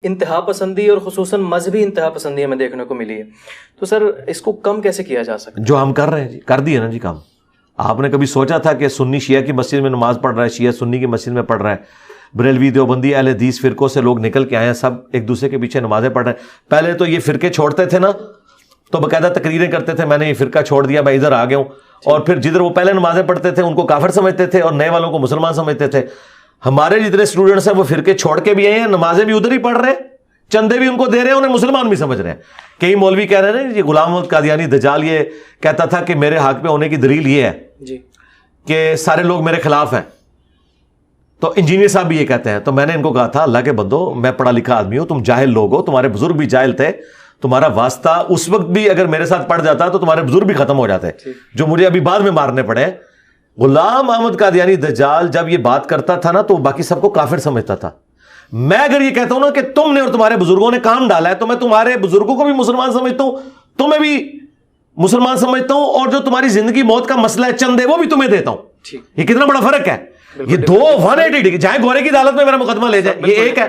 انتہا پسندی اور خصوصاً مذہبی انتہا پسندی ہمیں دیکھنے کو ملی ہے. تو سر اس کو کم کیسے کیا جا سکتا ہے؟ جو ہم کر رہے ہیں جی، کر دیے نا جی کام. آپ نے کبھی سوچا تھا کہ سنی شیعہ کی مسجد میں نماز پڑھ رہا ہے، شیعہ سنی کی مسجد میں پڑھ رہا ہے، بریلوی دیوبندی اہل حدیث فرقوں سے لوگ نکل کے آئے ہیں، سب ایک دوسرے کے پیچھے نمازیں پڑھ رہے ہیں. پہلے تو یہ فرقے چھوڑتے تھے نا تو باقاعدہ تقریریں کرتے تھے میں نے یہ فرقہ چھوڑ دیا، میں ادھر آ گیا ہوں. اور پھر جدھر وہ پہلے نمازیں پڑھتے تھے ان کو کافر سمجھتے تھے اور نئے والوں کو مسلمان سمجھتے تھے. ہمارے جتنے اسٹوڈنٹس ہیں وہ فرقے چھوڑ کے بھی آئے ہیں، نمازیں بھی ادھر ہی پڑھ رہے ہیں، چندے بھی ان کو دے رہے ہیں، انہیں مسلمان بھی سمجھ رہے ہیں. کئی مولوی کہہ رہے ہیں یہ غلام محمد قادیانی دجال یہ کہتا تھا کہ میرے حق پہ ہونے کی دلیل یہ ہے جی کہ سارے لوگ میرے خلاف ہیں. تو انجینئر صاحب بھی یہ کہتے ہیں. تو میں نے ان کو کہا تھا اللہ کے بندو، میں پڑھا لکھا آدمی ہوں، تم جاہل لوگ ہو، تمہارے بزرگ بھی جاہل تھے، تمہارا واسطہ اس وقت بھی اگر میرے ساتھ پڑھ جاتا تو تمہارے بزرگ بھی ختم ہو جاتے جو مجھے ابھی بعد میں مارنے پڑے. غلام محمد قادیانی دجال جب یہ بات کرتا تھا نا تو باقی سب کو کافر سمجھتا تھا. میں اگر یہ کہتا ہوں نا کہ تم نے اور تمہارے بزرگوں نے کام ڈالا ہے تو میں تمہارے بزرگوں کو بھی مسلمان سمجھتا ہوں، تمہیں بھی مسلمان سمجھتا ہوں، اور جو تمہاری زندگی موت کا مسئلہ ہے چندے وہ بھی تمہیں دیتا ہوں. یہ کتنا بڑا فرق ہے. یہ دو 180 ڈگری، چاہے گورے کی عدالت میں میرا مقدمہ لے جائے، یہ ایک ہے.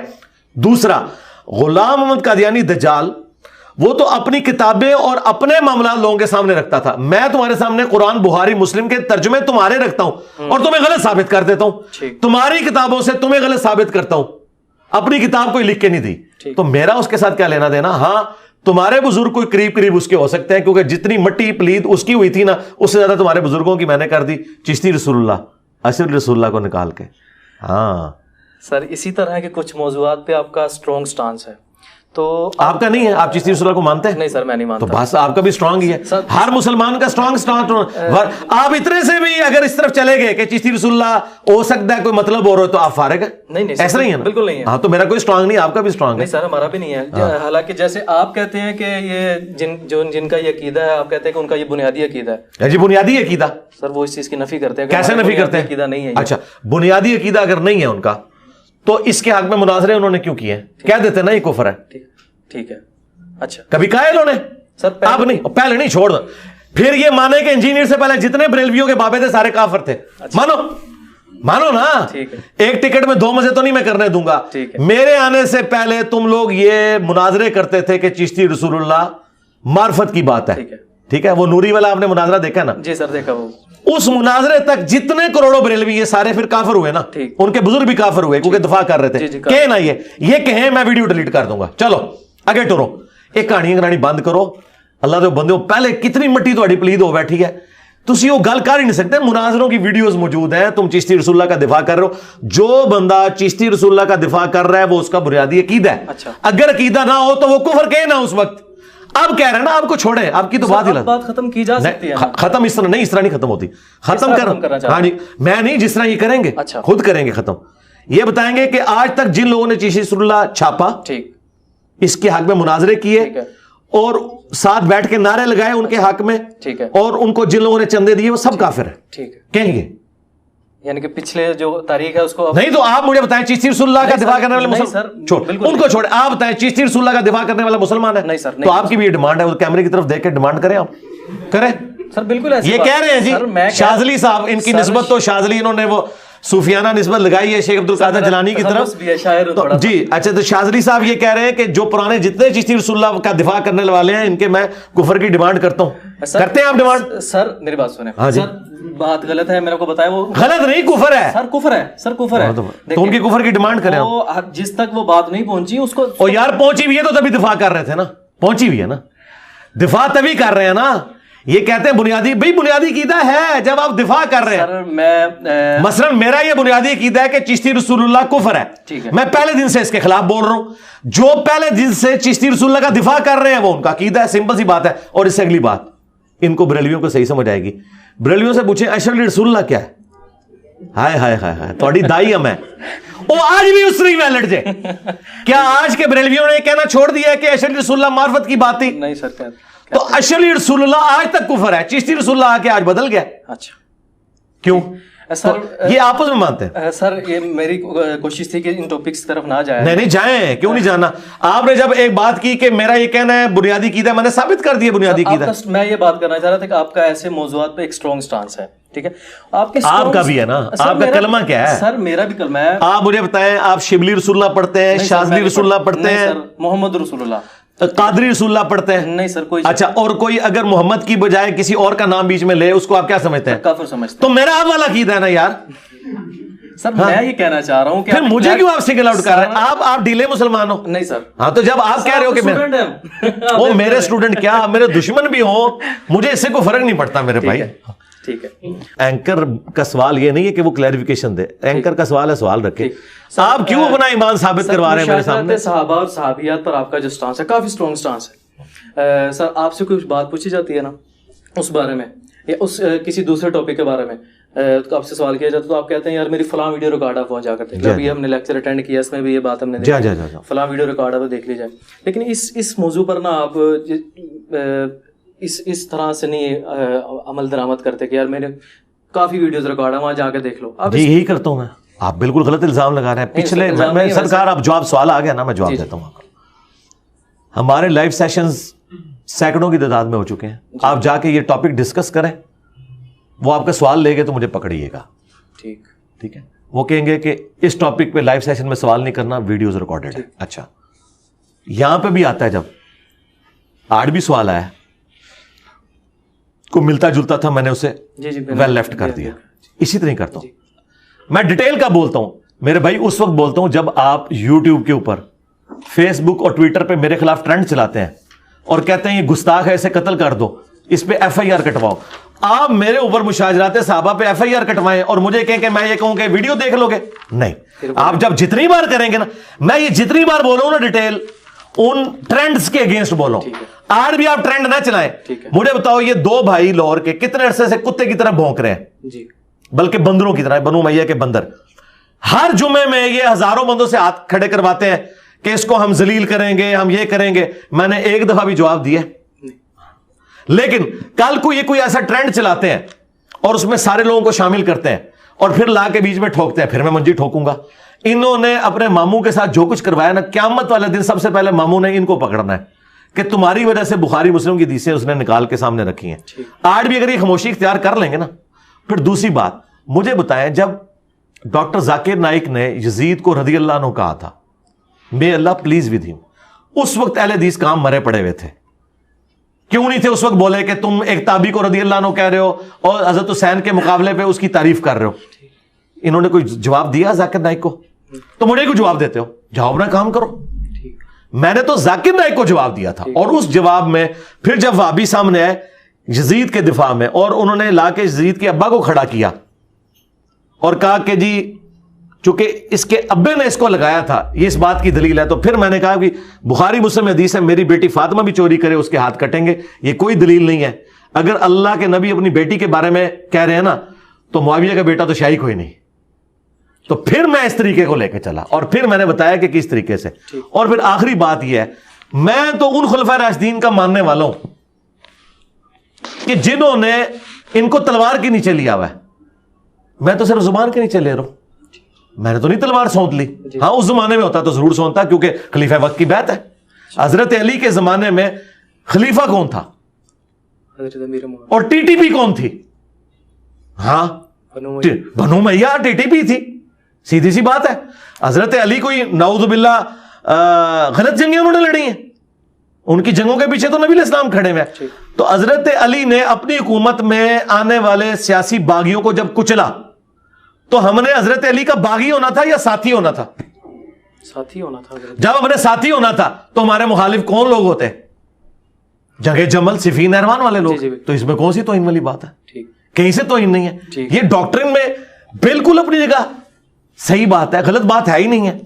دوسرا، غلام محمد قادیانی دجال وہ تو اپنی کتابیں اور اپنے معاملات لوگوں کے سامنے رکھتا تھا. میں تمہارے سامنے قرآن بخاری مسلم کے ترجمے تمہارے رکھتا ہوں اور تمہیں غلط ثابت کر دیتا ہوں. تمہاری کتابوں سے تمہیں غلط ثابت کرتا ہوں، اپنی کتاب کوئی لکھ کے نہیں دی. تو میرا اس کے ساتھ کیا لینا دینا؟ ہاں تمہارے بزرگ کوئی قریب قریب اس کے ہو سکتے ہیں کیونکہ جتنی مٹی پلید اس کی ہوئی تھی نا اس سے زیادہ تمہارے بزرگوں کی میں نے کر دی. چشتی رسول اللہ، اصل رسول اللہ کو نکال کے. ہاں سر اسی طرح کے کچھ موضوعات پہ آپ کا سٹرونگ سٹانس ہے. تو آپ کا نہیں ہے؟ آپ چشتی رسول اللہ کو مانتے ہیں؟ نہیں سر میں نہیں مانتا. تو بس آپ کا بھی سٹرونگ ہی ہے، ہر مسلمان کا سٹرونگ سٹانس. آپ اتنے سے بھی اگر اس طرف چلے گئے کہ چشتی رسول اللہ ہو سکتا ہے کوئی مطلب اور ہو تو آپ فارغ ہیں. نہیں ایسا نہیں ہے نا؟ بالکل نہیں ہے. ہاں تو میرا کوئی سٹرونگ نہیں، آپ کا بھی سٹرونگ ہے. نہیں سر ہمارا بھی نہیں ہے. حالانکہ جیسے آپ کہتے ہیں کہ یہ جن کا یہ عقیدہ ہے، آپ کہتے ہیں کہ ان کا یہ بنیادی عقیدہ ہے. جی بنیادی عقیدہ سر وہ اس چیز کی نفی کرتے ہیں. کیسے نفی کرتے ہیں؟ عقیدہ نہیں ہے. اچھا بنیادی عقیدہ اگر نہیں ہے ان کا تو اس کے حق میں مناظرے انہوں نے کیوں کیے ہیں؟ کہہ دیتے نا یہ کفر ہے. ٹھیک ہے. اچھا کبھی کہا انہوں نے؟ سر اب نہیں، پہلے نہیں، چھوڑ دو. پھر یہ مانے کہ انجینئر سے پہلے جتنے بریلویوں کے بابے تھے سارے کافر تھے. مانو نا. ایک ٹکٹ میں 2 مزے تو نہیں میں کرنے دوں گا. میرے آنے سے پہلے تم لوگ یہ مناظرے کرتے تھے کہ چشتی رسول اللہ معرفت کی بات ہے. ٹھیک ہے، وہ نوری والا آپ نے مناظرہ دیکھا نا؟ جی سر دیکھا. وہ اس مناظرے تک جتنے کروڑوں بریلوی یہ سارے پھر کافر ہوئے نا، ان کے بزرگ بھی کافر ہوئے کیونکہ دفاع کر رہے تھے. کہ نا یہ کہیں میں ویڈیو ڈیلیٹ کر دوں گا. چلو آگے ٹورو، ایک کہانی بند کرو. اللہ دے بندے پہلے کتنی مٹی تہاڈی پلید ہو بیٹھی ہے، تسی وہ گل کر ہی نہیں سکتے. مناظروں کی ویڈیوز موجود ہیں، تم چشتی رسول اللہ کا دفاع کر رہے ہو. جو بندہ چشتی رسول اللہ کا دفاع کر رہا ہے وہ اس کا بنیادی عقیدہ ہے. اگر عقیدہ نہ ہو تو وہ کفر کہے نا اس وقت. اب کہہ رہے ہیں نا آپ کو چھوڑیں، آپ کی تو بات ختم کی جا سکتی ہے. ختم اس طرح نہیں، اس طرح نہیں ختم ہوتی. ختم کر، ہاں جی میں نہیں، جس طرح یہ کریں گے خود کریں گے ختم. یہ بتائیں گے کہ آج تک جن لوگوں نے چشتی رسول اللہ چھاپا، اس کے حق میں مناظرے کیے اور ساتھ بیٹھ کے نعرے لگائے ان کے حق میں، اور ان کو جن لوگوں نے چندے دیے وہ سب کافر ہیں. کہیں گے یعنی کہ پچھلے جو تاریخ ہے اس کو نہیں. تو آپ مجھے بتائیں چشتی رسول اللہ کا دفاع کرنے والے مسلمان چھوڑ ان کو چھوڑیں، آپ بتائیں چشتی رسول اللہ کا دفاع کرنے والا مسلمان ہے؟ نہیں سر. تو آپ کی بھی یہ ڈیمانڈ ہے، وہ کیمرے کی طرف دیکھ کے ڈیمانڈ کریں، آپ کریں سر. بالکل یہ کہہ رہے ہیں جی شاذلی صاحب، ان کی نسبت تو شاذلی انہوں نے وہ صوفیانہ نسبت لگائی ہے شیخ عبد القادر جیلانی کی طرف. جی اچھا، تو شاذلی صاحب یہ کہہ رہے ہیں کہ جو پرانے جتنے چشتی رسول اللہ کا دفاع کرنے والے ہیں ان کے میں کفر کی ڈیمانڈ کرتا ہوں. کرتے ہیں آپ ڈیمانڈ؟ سر میری بات سنیں. ہاں جی بات غلط ہے، میرے کو بتائیں. وہ غلط نہیں، کفر ہے سر. کفر ہے سر، کفر ہے. تو ان کی کفر کی ڈیمانڈ کریں. جس تک وہ بات نہیں پہنچی اس کو، او یار پہنچی ہوئی ہے تو تبھی دفاع کر رہے تھے نا. پہنچی ہوئی ہے نا، دفاع تبھی کر رہے ہیں نا. یہ کہتے ہیں بنیادی، بھائی بنیادی عقیدہ ہے جب آپ دفاع کر رہے ہیں. مثلا میرا یہ بنیادی عقیدہ ہے کہ چشتی رسول اللہ کفر ہے. میں پہلے دن سے اس کے خلاف بول رہا ہوں. جو پہلے دن سے چشتی رسول اللہ کا دفاع کر رہے ہیں وہ ان کا عقیدہ ہے. سمپل سی بات ہے. اور اس سے اگلی بات ان کو بریلویوں کو صحیح سمجھ آئے گی. بریلویوں سے پوچھیں اشرف رسول اللہ کیا ہے؟ ہائے ہائے ہائے ہائے تھوڑی دائی ہم ہے. وہ آج بھی اس نہیں ویلڈ جے. کیا آج کے بریلویوں نے کہنا چھوڑ دیا ہے کہ اشرف رسول اللہ معرفت کی بات تھی؟ نہیں سر. تو اشرف رسول اللہ آج تک کفر ہے. چشتی رسول اللہ آ کے آج بدل گیا. اچھا کیوں؟ سر یہ آپس میں مانتے ہیں. سر یہ میری کوشش تھی کہ ان ٹاپکس کی طرف نہ جائیں. نہیں جائیں, کیوں نہیں جانا. آپ نے جب ایک بات کی کہ میرا یہ کہنا ہے بنیادی عقیدہ, میں نے ثابت کر دیا بنیادی عقیدہ. میں یہ بات کرنا چاہ رہا تھا کہ آپ کا ایسے موضوعات پہ ایک اسٹرانگ سٹانس ہے, ٹھیک ہے, آپ کا بھی ہے نا. آپ کا کلمہ کیا ہے؟ سر میرا بھی کلمہ ہے. آپ مجھے بتائیں, آپ شبلی رسول اللہ پڑھتے ہیں, شاذلی رسول اللہ پڑھتے ہیں, محمد رسول اللہ, قادری رسول اللہ پڑھتے ہیں؟ نہیں سر کوئی. اچھا, اور کوئی اگر محمد کی بجائے کسی اور کا نام بیچ میں لے, اس کو آپ کیا سمجھتے ہیں؟ کافر سمجھتے ہیں. تو میرا آپ والا عقیدہ ہے نا یار. سر میں یہ کہنا چاہ رہا ہوں کہ پھر مجھے کیوں آپ سنگل آؤٹ کر رہے ہیں؟ آپ ڈھیلے مسلمان ہو. نہیں سر. ہاں تو جب آپ کہہ رہے ہو کہ وہ میرے اسٹوڈنٹ کیا میرے دشمن بھی ہوں, مجھے اس سے کوئی فرق نہیں پڑتا میرے بھائی. ٹھیک ہے. اینکر کا سوال یہ نہیں ہے کہ وہ کلیریفیکیشن دے, اینکر کا سوال ہے سوال رکھے. آپ کیوں اپنا ایمان ثابت کروا رہے ہیں میرے سامنے؟ صحابہ اور صحابیات پر آپ کا جو سٹانس ہے کافی اسٹرانگ سٹانس ہے. سر آپ سے کچھ بات پوچھی جاتی ہے نا اس بارے میں, یا اس کسی دوسرے ٹاپک کے بارے میں آپ سے سوال کیا جاتا ہے تو آپ کہتے ہیں یار میری فلاں ویڈیو ریکارڈ آپ وہاں جا کرتے ہیں. ابھی ہم نے لیکچر اٹینڈ کیا, اس میں بھی یہ بات ہم نے دیکھی, فلاں ویڈیو ریکارڈ آپ دیکھ لی جائے. لیکن اس موضوع پر نا آپ اس طرح سے نہیں عمل درآمد کرتے کہ یار میں نے کافی ویڈیوز ریکارڈ ہے وہاں جا کے دیکھ لو. جی یہی کرتا ہوں میں. آپ بالکل غلط الزام لگا رہے ہیں. پچھلے میں سرکار آپ جواب سوال آ گیا نا, میں جواب دیتا ہوں. ہمارے لائیو سیشنز سینکڑوں کی تعداد میں ہو چکے ہیں. آپ جا کے یہ ٹاپک ڈسکس کریں, وہ آپ کا سوال لے گے تو مجھے پکڑیے گا. ٹھیک ہے. وہ کہیں گے کہ اس ٹاپک پہ لائیو سیشن میں سوال نہیں کرنا, ویڈیوز ریکارڈڈ ہے. اچھا, یہاں پہ بھی آتا ہے, جب آج بھی سوال آیا کو ملتا جلتا تھا, میں نے اسے ویل لیفٹ کر دیا. اسی طرح کرتا ہوں میں. ڈیٹیل کا بولتا ہوں میرے بھائی, اس وقت بولتا ہوں جب آپ یوٹیوب کے اوپر, فیس بک اور ٹویٹر پہ میرے خلاف ٹرینڈ چلاتے ہیں اور کہتے ہیں یہ گستاخ ہے, اسے قتل کر دو, اس پہ ایف آئی آر کٹواؤ. آپ میرے اوپر مشاجرات صحابہ پہ ایف آئی آر کٹوائیں اور مجھے کہیں کہ میں یہ کہوں کہ ویڈیو دیکھ لو گے. نہیں, آپ جب جتنی بار کریں گے نا, میں یہ جتنی بار بولوں نا ڈیٹیل, ان ٹرینڈز کے اگینسٹ بولو. آج بھی آپ ٹرینڈ نہ چلائیں. مجھے بتاؤ یہ دو بھائی لاہور کے کتنے عرصے سے کتے کی طرح بھونک رہے ہیں, بلکہ بندروں کی طرح, بنو امیہ کے بندر. ہر جمعے میں یہ ہزاروں بندوں سے ہاتھ کھڑے کرواتے ہیں کہ اس کو ہم ذلیل کریں گے, ہم یہ کریں گے. میں نے ایک دفعہ بھی جواب دیا, لیکن کل کو یہ کوئی ایسا ٹرینڈ چلاتے ہیں اور اس میں سارے لوگوں کو شامل کرتے ہیں اور پھر لا کے بیچ میں ٹھوکتے ہیں, پھر میں منجی ٹھوکوں گا. انہوں نے اپنے ماموں کے ساتھ جو کچھ کروایا نا, قیامت والے دن سب سے پہلے ماموں نے ان کو پکڑنا ہے کہ تمہاری وجہ سے بخاری مسلم کی حدیثیں اس نے نکال کے سامنے رکھی ہیں. آج بھی اگر یہ خاموشی اختیار کر لیں گے نا. پھر دوسری بات مجھے بتائیں, جب ڈاکٹر ذاکر نائک نے یزید کو رضی اللہ عنہ کہا تھا may اللہ پلیز ود ہم, اس وقت اہل حدیث کام مرے پڑے ہوئے تھے. کیوں نہیں تھے اس وقت بولے کہ تم ایک تابعی کو رضی اللہ عنہ کہہ رہے ہو اور حضرت حسین کے مقابلے پہ اس کی تعریف کر رہے ہو؟ انہوں نے کوئی جواب دیا ذاکر نائک کو؟ تو مجھے کیوں جواب دیتے ہو؟ جاؤ اپنا کام کرو. میں نے تو ذاکر نائک کو جواب دیا تھا, اور اس جواب میں پھر جب وہابی سامنے آئے یزید کے دفاع میں, اور انہوں نے لا کے یزید کے ابا کو کھڑا کیا اور کہا کہ جی چونکہ اس کے ابے نے اس کو لگایا تھا, یہ اس بات کی دلیل ہے. تو پھر میں نے کہا کہ بخاری مسلم حدیث ہے, میری بیٹی فاطمہ بھی چوری کرے اس کے ہاتھ کٹیں گے, یہ کوئی دلیل نہیں ہے. اگر اللہ کے نبی اپنی بیٹی کے بارے میں کہہ رہے ہیں نا, تو معاویہ کا بیٹا تو شاہی کوئی نہیں. تو پھر میں اس طریقے کو لے کے چلا, اور پھر میں نے بتایا کہ کس طریقے سے. اور پھر آخری بات یہ ہے, میں تو ان خلفائے راشدین کا ماننے والا ہوں کہ جنہوں نے ان کو تلوار کے نیچے لیا ہوا ہے. میں تو صرف زبان کے نیچے لے رہا ہوں, میں نے تو نہیں تلوار سونت لی. ہاں اس زمانے میں ہوتا تو ضرور سونتا, کیونکہ خلیفہ وقت کی بیعت ہے. حضرت علی کے زمانے میں خلیفہ کون تھا اور ٹی ٹی پی کون تھی؟ ہاں بنو امیہ ٹی ٹی پی تھی, سیدھی سی بات ہے. حضرت علی کوئی نعوذ باللہ غلط جنگیں انہوں نے لڑی ہیں, ان کی جنگوں کے پیچھے تو نبی علیہ السلام کھڑے ہوئے. تو حضرت علی نے اپنی حکومت میں آنے والے سیاسی باغیوں کو جب کچلا, تو ہم نے حضرت علی کا باغی ہونا تھا یا ساتھی ہونا تھا؟ ساتھی ہونا تھا. جب ہم نے ساتھی ہونا تھا تو ہمارے مخالف کون لوگ ہوتے؟ جنگ جمل, صفین, نہروان والے لوگ. تو اس میں کون سی توہین والی بات ہے؟ کہیں سے توہین نہیں ہے. یہ ڈاکٹرن میں بالکل اپنی جگہ صحیح بات ہے, غلط بات ہے ہی نہیں ہے.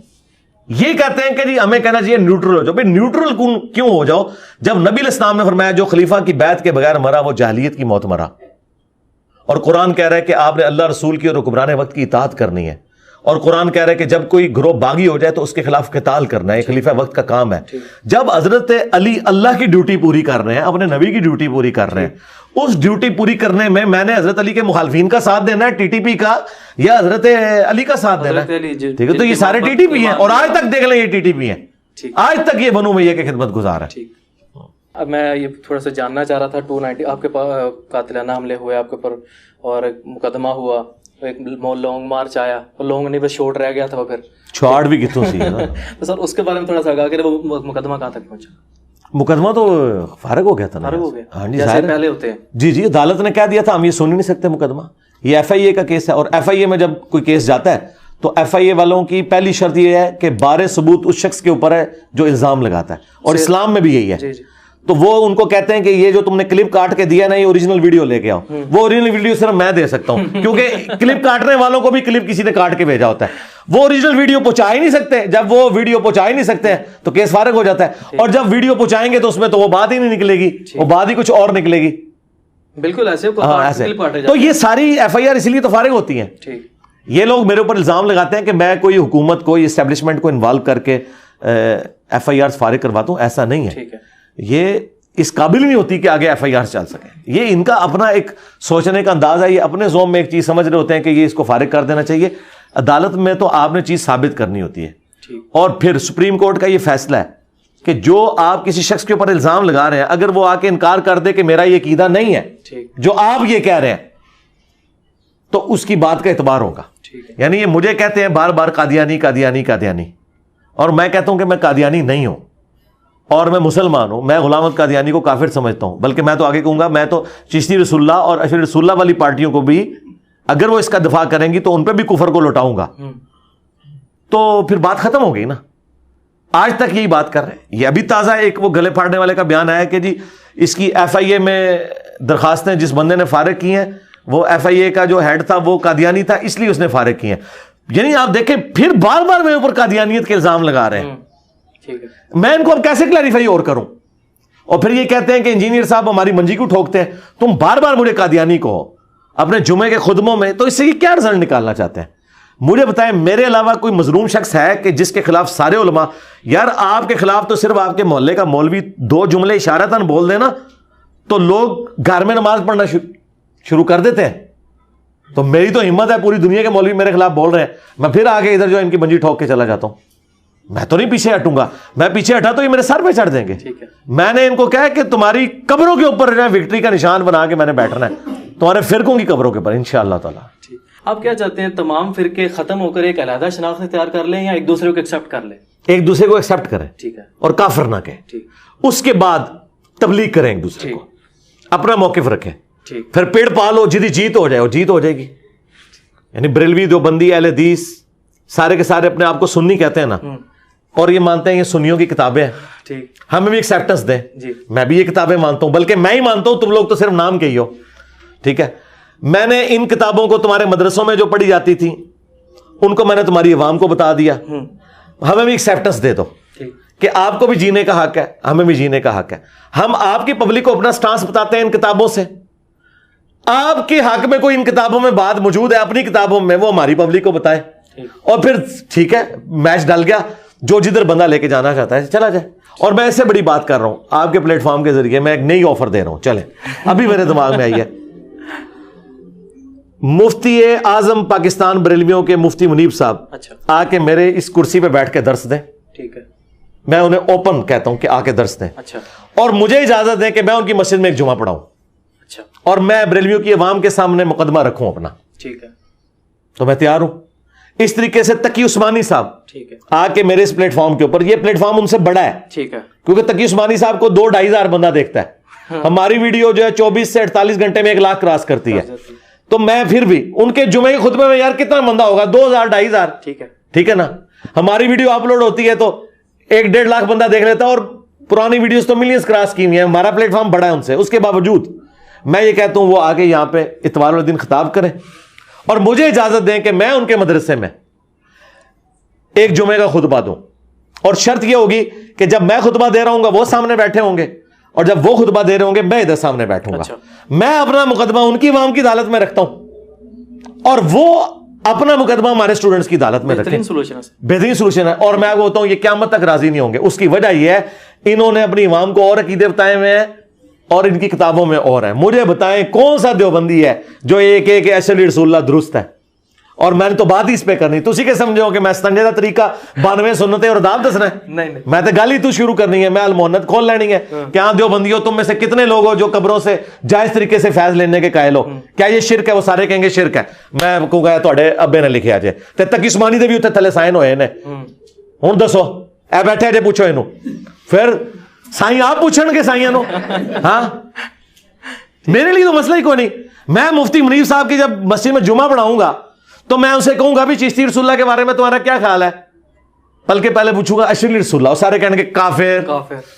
یہ کہتے ہیں کہ جی ہمیں کہنا چاہیے نیوٹرل ہو جاؤ. بھائی نیوٹرل کیوں ہو جاؤ جب نبی علیہ السلام نے فرمایا جو خلیفہ کی بیعت کے بغیر مرا وہ جاہلیت کی موت مرا, اور قرآن کہہ رہا ہے کہ آپ نے اللہ رسول کی اور حکمران وقت کی اطاعت کرنی ہے, اور قرآن کہہ رہا ہے کہ جب کوئی گروہ باغی ہو جائے تو اس کے خلاف قتال کرنا ہے, یہ خلیفہ وقت کا کام ہے. جب حضرت علی اللہ کی ڈیوٹی پوری کر رہے ہیں, اپنے نبی کی ڈیوٹی پوری کر رہے ہیں, اس ڈیوٹی پوری کرنے میں نے حضرت علی کے مخالفین کا ساتھ دینا ہے ٹی ٹی پی کا یا حضرت علی کا ساتھ دینا ہے؟ ٹھیک ہے، تو یہ سارے ٹی ٹی پی ہیں اور آج تک دیکھ لیں یہ ٹی ٹی پی ہیں، آج تک یہ بنو امیہ کے خدمت گزار ہے۔ اب میں یہ تھوڑا سا جاننا چاہ رہا تھا 290 آپ کے پاس قاتلانہ حملے ہوئے آپ کے اوپر اور ایک مقدمہ ہوا، ایک لانگ مارچ آیا اور لانگ نہیں بس شورٹ رہ گیا تھا، وہ پھر چھوڑ بھی کتوں سی ہے نا تو سر اس کے بارے میں تھوڑا سا آگاہ کریں، وہ مقدمہ کہاں تک پہنچا؟ مقدمہ تو فارغ ہو گیا تھا نا، فارغ ہو گیا، ہاں جی، جیسے پہلے ہوتے ہیں۔ جی عدالت نے کہہ دیا تھا ہم یہ سن ہی نہیں سکتے مقدمہ، یہ ایف آئی اے کا کیس ہے، اور ایف آئی اے میں جب کوئی کیس جاتا ہے تو ایف آئی اے والوں کی پہلی شرط یہ ہے کہ بارے ثبوت اس شخص کے اوپر ہے جو الزام لگاتا ہے، اور اسلام میں بھی یہی ہے۔ تو وہ ان کو کہتے ہیں کہ یہ جو تم نے کلپ کاٹ کے دیا نا یہ اوریجنل ویڈیو لے کے آؤ، وہ اوریجنل ویڈیو صرف میں دے سکتا ہوں کیونکہ کلپ کاٹنے والوں کو بھی کلپ کسی نے کاٹ کے بھیجا ہوتا ہے، وہ اوریجنل ویڈیو پہنچا ہی نہیں سکتے، جب وہ ویڈیو پہنچا ہی نہیں سکتے تو کیس فارغ ہو جاتا ہے، اور جب ویڈیو پہنچائیں گے تو اس میں تو وہ بات ہی نہیں نکلے گی، وہ بات ہی کچھ اور نکلے گی، بالکل ایسے۔ تو یہ ساری ایف آئی آر اسی لیے تو فارغ ہوتی ہیں۔ یہ لوگ میرے اوپر الزام لگاتے ہیں کہ میں کوئی حکومت کو اسٹیبلشمنٹ کو انوالو کر کے ایف آئی آر فارغ کرواتا ہوں، ایسا نہیں ہے، یہ اس قابل نہیں ہوتی کہ آگے ایف آئی آر چل سکے، یہ ان کا اپنا ایک سوچنے کا انداز ہے، یہ اپنے ذوم میں ایک چیز سمجھ رہے ہوتے ہیں کہ یہ اس کو فارغ کر دینا چاہیے، عدالت میں تو آپ نے چیز ثابت کرنی ہوتی ہے، اور پھر سپریم کورٹ کا یہ فیصلہ ہے کہ جو آپ کسی شخص کے اوپر الزام لگا رہے ہیں اگر وہ آ کے انکار کر دے کہ میرا یہ عقیدہ نہیں ہے جو آپ یہ کہہ رہے ہیں تو اس کی بات کا اعتبار ہوگا۔ یعنی یہ مجھے کہتے ہیں بار بار قادیانی قادیانی قادیانی، اور میں کہتا ہوں کہ میں قادیانی نہیں ہوں اور میں مسلمان ہوں، میں غلام احمد قادیانی کو کافر سمجھتا ہوں، بلکہ میں تو آگے کہوں گا میں تو چشتی رسول اللہ اور اشرف رسول اللہ والی پارٹیوں کو بھی اگر وہ اس کا دفاع کریں گی تو ان پہ بھی کفر کو لوٹاؤں گا، تو پھر بات ختم ہو گئی نا۔ آج تک یہی بات کر رہے ہیں، یہ ابھی تازہ ایک وہ گلے پھاڑنے والے کا بیان آیا کہ جی اس کی ایف آئی اے میں درخواستیں جس بندے نے فارغ کی ہیں وہ ایف آئی اے کا جو ہیڈ تھا وہ قادیانی تھا اس لیے اس نے فارغ کی ہیں، یعنی آپ دیکھیں پھر بار بار میرے اوپر قادیانیت کے الزام لگا رہے ہیں، میں ان کو اب کیسے کلیریفائی اور کروں؟ اور پھر یہ کہتے ہیں کہ انجینئر صاحب ہماری منجی کیوں ٹھوکتے ہیں، تم بار بار مجھے قادیانی کو اپنے جمعے کے خطبوں میں، تو اس سے یہ کیا رزلٹ نکالنا چاہتے ہیں؟ مجھے بتائیں میرے علاوہ کوئی مظلوم شخص ہے کہ جس کے خلاف سارے علماء، یار آپ کے خلاف تو صرف آپ کے محلے کا مولوی 2 جملے اشارتاً بول دینا تو لوگ گھر میں نماز پڑھنا شروع کر دیتے ہیں، تو میری تو ہمت ہے پوری دنیا کے مولوی میرے خلاف بول رہے ہیں، میں پھر آگے ادھر جو ان کی منجی ٹھوک کے چلا جاتا ہوں، میں تو نہیں پیچھے ہٹوں گا، میں پیچھے ہٹا تو یہ میرے سر پہ چڑھ دیں گے۔ میں نے ان کو کہا کہ تمہاری قبروں کے اوپر وکٹری کا نشان بنا کے میں نے بیٹھنا ہے، تمہارے فرقوں کی قبروں کے اوپر انشاءاللہ تعالی۔ آپ کیا چاہتے ہیں تمام فرقے ختم ہو کر ایک علیحدہ شناخت اختیار کر لیں یا ایک دوسرے کو ایکسپٹ کر لیں؟ ایک دوسرے کو ایکسپٹ کریں، ٹھیک ہے، اور کافر نہ کہیں، اس کے بعد تبلیغ کریں ایک دوسرے کو، اپنا موقف رکھیں، پھر پیڑ پالو، جدی جیت ہو جائے اور جیت ہو جائے گی۔ یعنی بریلوی دیوبندی اہل حدیث سارے کے سارے اپنے آپ کو سنی کہتے ہیں نا، اور یہ مانتے ہیں یہ سنیوں کی کتابیں ہیں، ہمیں بھی ایکسیپٹنس دیں، میں بھی یہ کتابیں مانتا ہوں، بلکہ میں ہی مانتا ہوں، تم لوگ تو صرف نام کے ہی ہو، ٹھیک ہے۔ میں نے ان کتابوں کو تمہارے مدرسوں میں جو پڑھی جاتی تھی ان کو میں نے تمہاری عوام کو بتا دیا، ہمیں بھی ایکسیپٹنس دے دو کہ آپ کو بھی جینے کا حق ہے، ہمیں بھی جینے کا حق ہے۔ ہم آپ کی پبلک کو اپنا سٹانس بتاتے ہیں ان کتابوں سے، آپ کے حق میں کوئی ان کتابوں میں بات موجود ہے اپنی کتابوں میں، وہ ہماری پبلک کو بتائے، اور پھر ٹھیک ہے میچ ڈل گیا، جو جدھر بندہ لے کے جانا چاہتا ہے چلا جائے۔ اور میں اس سے بڑی بات کر رہا ہوں آپ کے پلیٹ فارم کے ذریعے، میں ایک نئی آفر دے رہا ہوں، چلیں ابھی میرے دماغ میں آئی ہے، مفتی اعظم پاکستان بریلویوں کے مفتی منیب صاحب آ کے میرے اس کرسی پہ بیٹھ کے درس دیں، ٹھیک ہے، میں انہیں اوپن کہتا ہوں کہ آ کے درس دیں، اور مجھے اجازت دیں کہ میں ان کی مسجد میں ایک جمعہ پڑھاؤں، اور میں بریلویوں کی عوام کے سامنے مقدمہ رکھوں اپنا، ٹھیک ہے، تو میں تیار ہوں۔ اس طریقے سے تقی عثمانی صاحب آ کے میرے اس پلیٹ فارم کے اوپر، یہ پلیٹ فارم ان سے بڑا ہے، ٹھیک ہے، کیونکہ تقی عثمانی صاحب کو 2-2.5 ہزار بندہ دیکھتا ہے، ہماری ویڈیو جو ہے 24 سے 48 گھنٹے میں 1 لاکھ کراس کرتی ہے، تو میں پھر بھی ان کے جمعے کے خطبے میں یار کتنا بندہ ہوگا، 2,000-2.5 ہزار، ٹھیک ہے نا، ہماری ویڈیو اپلوڈ ہوتی ہے تو 1-1.5 لاکھ بندہ دیکھ لیتا ہے، اور پرانی ویڈیوز تو ملینز کراس کی ہوئی ہیں، ہمارا پلیٹ فارم بڑا ہے ان سے، اس کے باوجود میں یہ کہتا ہوں وہ آگے یہاں پہ اتوار والے دن خطاب کریں، اور مجھے اجازت دیں کہ میں ان کے مدرسے میں ایک جمعے کا خطبہ دوں، اور شرط یہ ہوگی کہ جب میں خطبہ دے رہا ہوں گا وہ سامنے بیٹھے ہوں گے، اور جب وہ خطبہ دے رہے ہوں گے میں ادھر سامنے بیٹھوں گا، میں اپنا مقدمہ ان کی عوام کی عدالت میں رکھتا ہوں اور وہ اپنا مقدمہ ہمارے اسٹوڈنٹس کی عدالت میں رکھیں، بہترین سولوشن ہے، اور میں آپ کو بتاؤں یہ قیامت تک راضی نہیں ہوں گے۔ اس کی وجہ یہ ہے انہوں نے اپنی عوام کو اور عقیدے بتائے ہوئے ہیں اور ان کی کتابوں میں اور ہے. مجھے بتائیں کون سا دیوبندی ہے جو ایک ایک اشہد رسول اللہ درست ہے؟ اور میں نے تو بات ہی اس پہ کرنی, تسی کہ سمجھو کہ میں ستنجے دا طریقہ 92 سنتیں اور داب دسنا ہے؟ نہیں میں تو گل ہی تو شروع کرنی ہے, میں المحنت کھول لینی ہے کہ ہاں دیوبندیوں تم میں سے کتنے لوگ ہو جو قبروں سے جائز طریقے سے فیض لینے کے قائل ہو؟ کیا یہ شرک ہے؟ وہ سارے کہیں گے شرک ہے. میں کہوں گا تواڈے ابے نے لکھیا جے تے تقی عثمانی دے بھی اوتے تھلے سائن ہوئے نے. ہن دسو اے بیٹھے جے پوچھو اینو, پھر سائیں آپ پوچھن گے سائیاں نو؟ ہاں میرے لیے تو مسئلہ ہی کوئی نہیں. میں مفتی منیر صاحب کی جب مسجد میں جمعہ پڑھاؤں گا تو میں اسے کہوں گا بھی چشتی رسول اللہ کے بارے میں تمہارا کیا خیال ہے؟ بلکہ پہلے پوچھوں گا اشرف رسول اللہ, سارے کہنے کے کافر.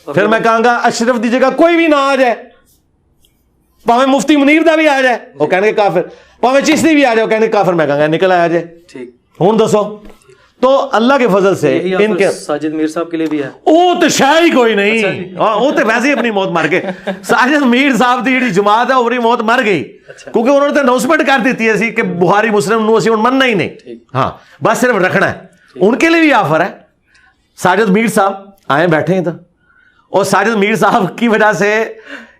پھر میں کہوں گا اشرف دی جگہ کوئی بھی نہ آ جائے, پاویں مفتی منیر دا بھی آ جائے وہ کہنے کے کافر, پاویں چشتی بھی آ جائے وہ کہنے کے کافر. میں کہوں گا نکل آیا جائے. ہوں دسو تو اللہ کے فضل سے ان کے ساجد میر صاحب کے لیے بھی ہے وہ تو شاید ہی کوئی نہیں, وہ تو ویسے ہی اپنی موت مر گئے. ساجد میر صاحب دی جڑی جماعت ہے اپنی موت مر گئی کیونکہ انہوں نے تو اناؤنسمنٹ کر دیتی ہے کہ بخاری مسلم نو اسی مننا ہی نہیں, ہاں بس صرف رکھنا ہے. ان کے لیے بھی آفر ہے. ساجد میر صاحب آئے بیٹھے ہیں, اور ساجد میر صاحب کی وجہ سے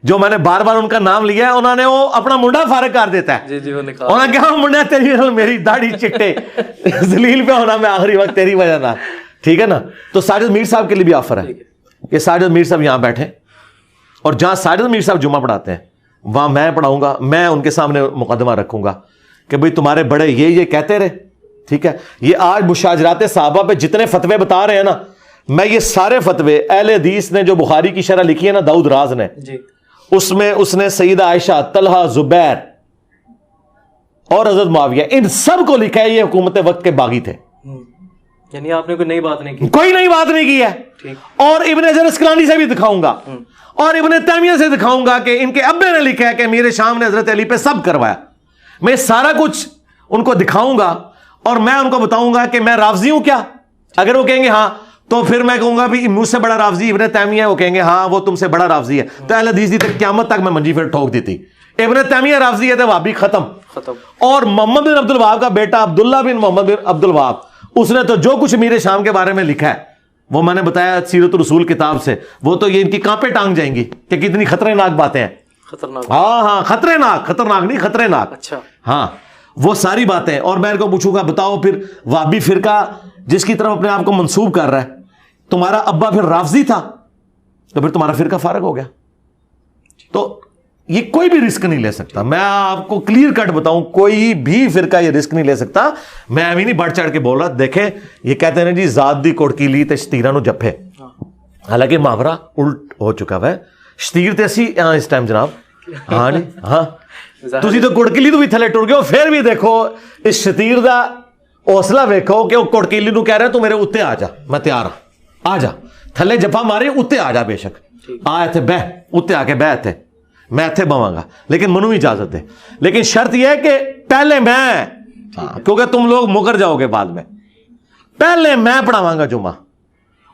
جو میں نے بار بار ان کا نام لیا ہے, انہوں نے وہ اپنا منڈا فارغ کر دیتا ہے. انہوں نے کہا منڈا تیری میری داڑھی چٹے ذلیل پہ ہونا میں آخری وقت تیری وجہ نہ, ٹھیک ہے نا. تو ساجد میر صاحب کے لیے بھی آفر ہے کہ ساجد میر صاحب یہاں بیٹھے, اور جہاں ساجد میر صاحب جمعہ پڑھاتے ہیں وہاں میں پڑھاؤں گا. میں ان کے سامنے مقدمہ رکھوں گا کہ بھئی تمہارے بڑے یہ کہتے رہے, ٹھیک ہے. یہ آج مشاجرات صحابہ پہ جتنے فتوے بتا رہے ہیں نا, میں یہ سارے فتوے اہل حدیث نے جو بخاری کی شرح لکھی ہے نا داؤد راز نے, اس میں اس نے سیدہ عائشہ, طلحہ, زبیر اور حضرت معاویہ ان سب کو لکھا ہے یہ حکومت وقت کے باغی تھے. یعنی آپ نے کوئی نئی بات نہیں کی, کوئی نئی بات نہیں کی ہے. اور ابن حجر اسقلانی سے بھی دکھاؤں گا اور ابن تیمیہ سے دکھاؤں گا کہ ان کے ابے نے لکھا ہے کہ امیر شام نے حضرت علی پہ سب کروایا. میں سارا کچھ ان کو دکھاؤں گا اور میں ان کو بتاؤں گا کہ میں رافضی ہوں کیا. اگر وہ کہیں گے ہاں تو پھر میں کہوں گا بھی مجھ سے بڑا رافضی ابن تیمیہ, وہ کہیں گے ہاں وہ تم سے بڑا رافضی ہے. تو اہل حدیث دی تک قیامت تک میں منجی پھر ٹھوک دیتی. ابن تیمیہ رافضی ہے تو وہابی ختم. اور محمد بن عبد الوہاب کا بیٹا عبداللہ بن محمد بن عبد الوہاب, اس نے تو جو کچھ امیر شام کے بارے میں لکھا ہے وہ میں نے بتایا سیرت الرسول کتاب سے, وہ تو یہ ان کی کانپیں ٹانگ جائیں گی کہ کتنی خطرناک باتیں ہیں. خطرناک, ہاں خطرناک نہیں خطرناک. اچھا ہاں وہ ساری باتیں. اور میں ان کو پوچھوں گا بتاؤ پھر وہابی فرقہ جس کی طرف اپنے آپ کو منسوب کر رہا ہے, تمہارا ابا پھر رافضی تھا تو پھر تمہارا فرقہ فارغ ہو گیا. تو یہ کوئی بھی رسک نہیں لے سکتا. میں آپ کو کلیئر کٹ بتاؤں, کوئی بھی فرقہ یہ رسک نہیں لے سکتا. میں ابھی نہیں بڑھ چڑھ کے بول رہا. دیکھیں یہ کہتے ہیں جی ذات دی کوٹکی لی تے شتیراں نو جپے, حالانکہ محاورہ الٹ ہو چکا ہے. شتیر تے اسی اس ٹائم جناب, ہاں جی ہاں تسی تو کوٹکیلی تو بھی تھلے ٹر گئے ہو. پھر بھی دیکھو اس شتیر دا حوصلہ ویکھو کہ وہ کوٹکیلی نو کہہ رہا ہے تو میرے اتنے آ جا, میں تیار ہوں, آ جا تھلے جپا مارے اتنے آ جا, بے شک آ ایتھے بہ, اتنے آ کے بہ ایتھے, میں ایتھے بواں گا لیکن منو اجازت دے. لیکن شرط یہ ہے کہ پہلے میں, کیونکہ تم لوگ مکر جاؤ گے بعد میں, پہلے میں پڑھاواں گا جمعہ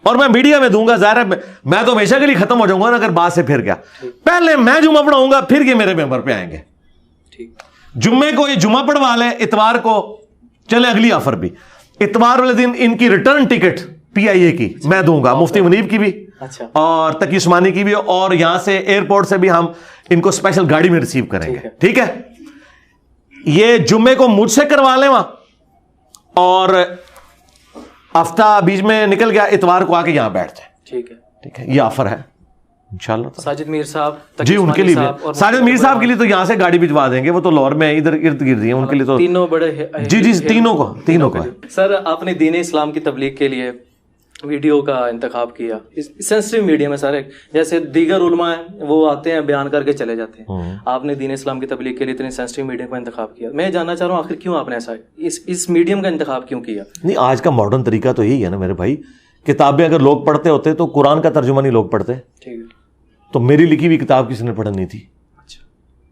اور میں میڈیا میں دوں گا. ظاہر ہے میں تو ہمیشہ کے لیے ختم ہو جاؤں گا نا اگر بات سے پھر گیا. پہلے میں جمعہ پڑھاؤں گا پھر یہ میرے ممبر پہ آئیں گے. جمعے کو یہ جمعہ پڑھوا لیں, اتوار کو چلے اگلی آفر بھی, اتوار والے دن ان کی ریٹرن ٹکٹ پی آئی اے کی میں دوں گا, مفتی منیب کی بھی اور تقی عثمانی کی بھی, اور یہاں سے ایئرپورٹ سے بھی ہم ان کو اسپیشل گاڑی میں ریسیو کریں گے. ٹھیک ہے, یہ جمعے کو مجھ سے کروا لیں وہاں, اور ہفتہ بیچ میں نکل گیا, اتوار کو آ کے یہاں بیٹھ جائیں. ٹھیک ہے, یہ آفر ہے انشاءاللہ. ساجد میر صاحب جی ان کے لیے بھی, ساجد میر صاحب کے لیے تو یہاں سے گاڑی بھجوا دیں گے, وہ تو لاہور میں ادھر ارد گرد ہیں, ان کے لیے تو تینوں بڑے جی تینوں کو. سر آپ نے دین اسلام کی تبلیغ کے لیے ویڈیو کا انتخاب کیا, سینسٹیو میڈیم ہے سارے, جیسے دیگر علماء ہیں وہ آتے ہیں بیان کر کے چلے جاتے ہیں, آپ نے دین اسلام کی تبلیغ کے لیے اتنے سینسٹیو میڈیم کا انتخاب کیا. میں جاننا چاہ رہا ہوں آخر کیوں آپ نے ایسا اس میڈیم کا انتخاب کیوں کیا؟ نہیں, آج کا ماڈرن طریقہ تو یہی ہے نا میرے بھائی, کتابیں اگر لوگ پڑھتے ہوتے تو قرآن کا ترجمہ نہیں لوگ پڑھتے. ٹھیک ہے, تو میری لکھی ہوئی کتاب کسی نے پڑھنی تھی.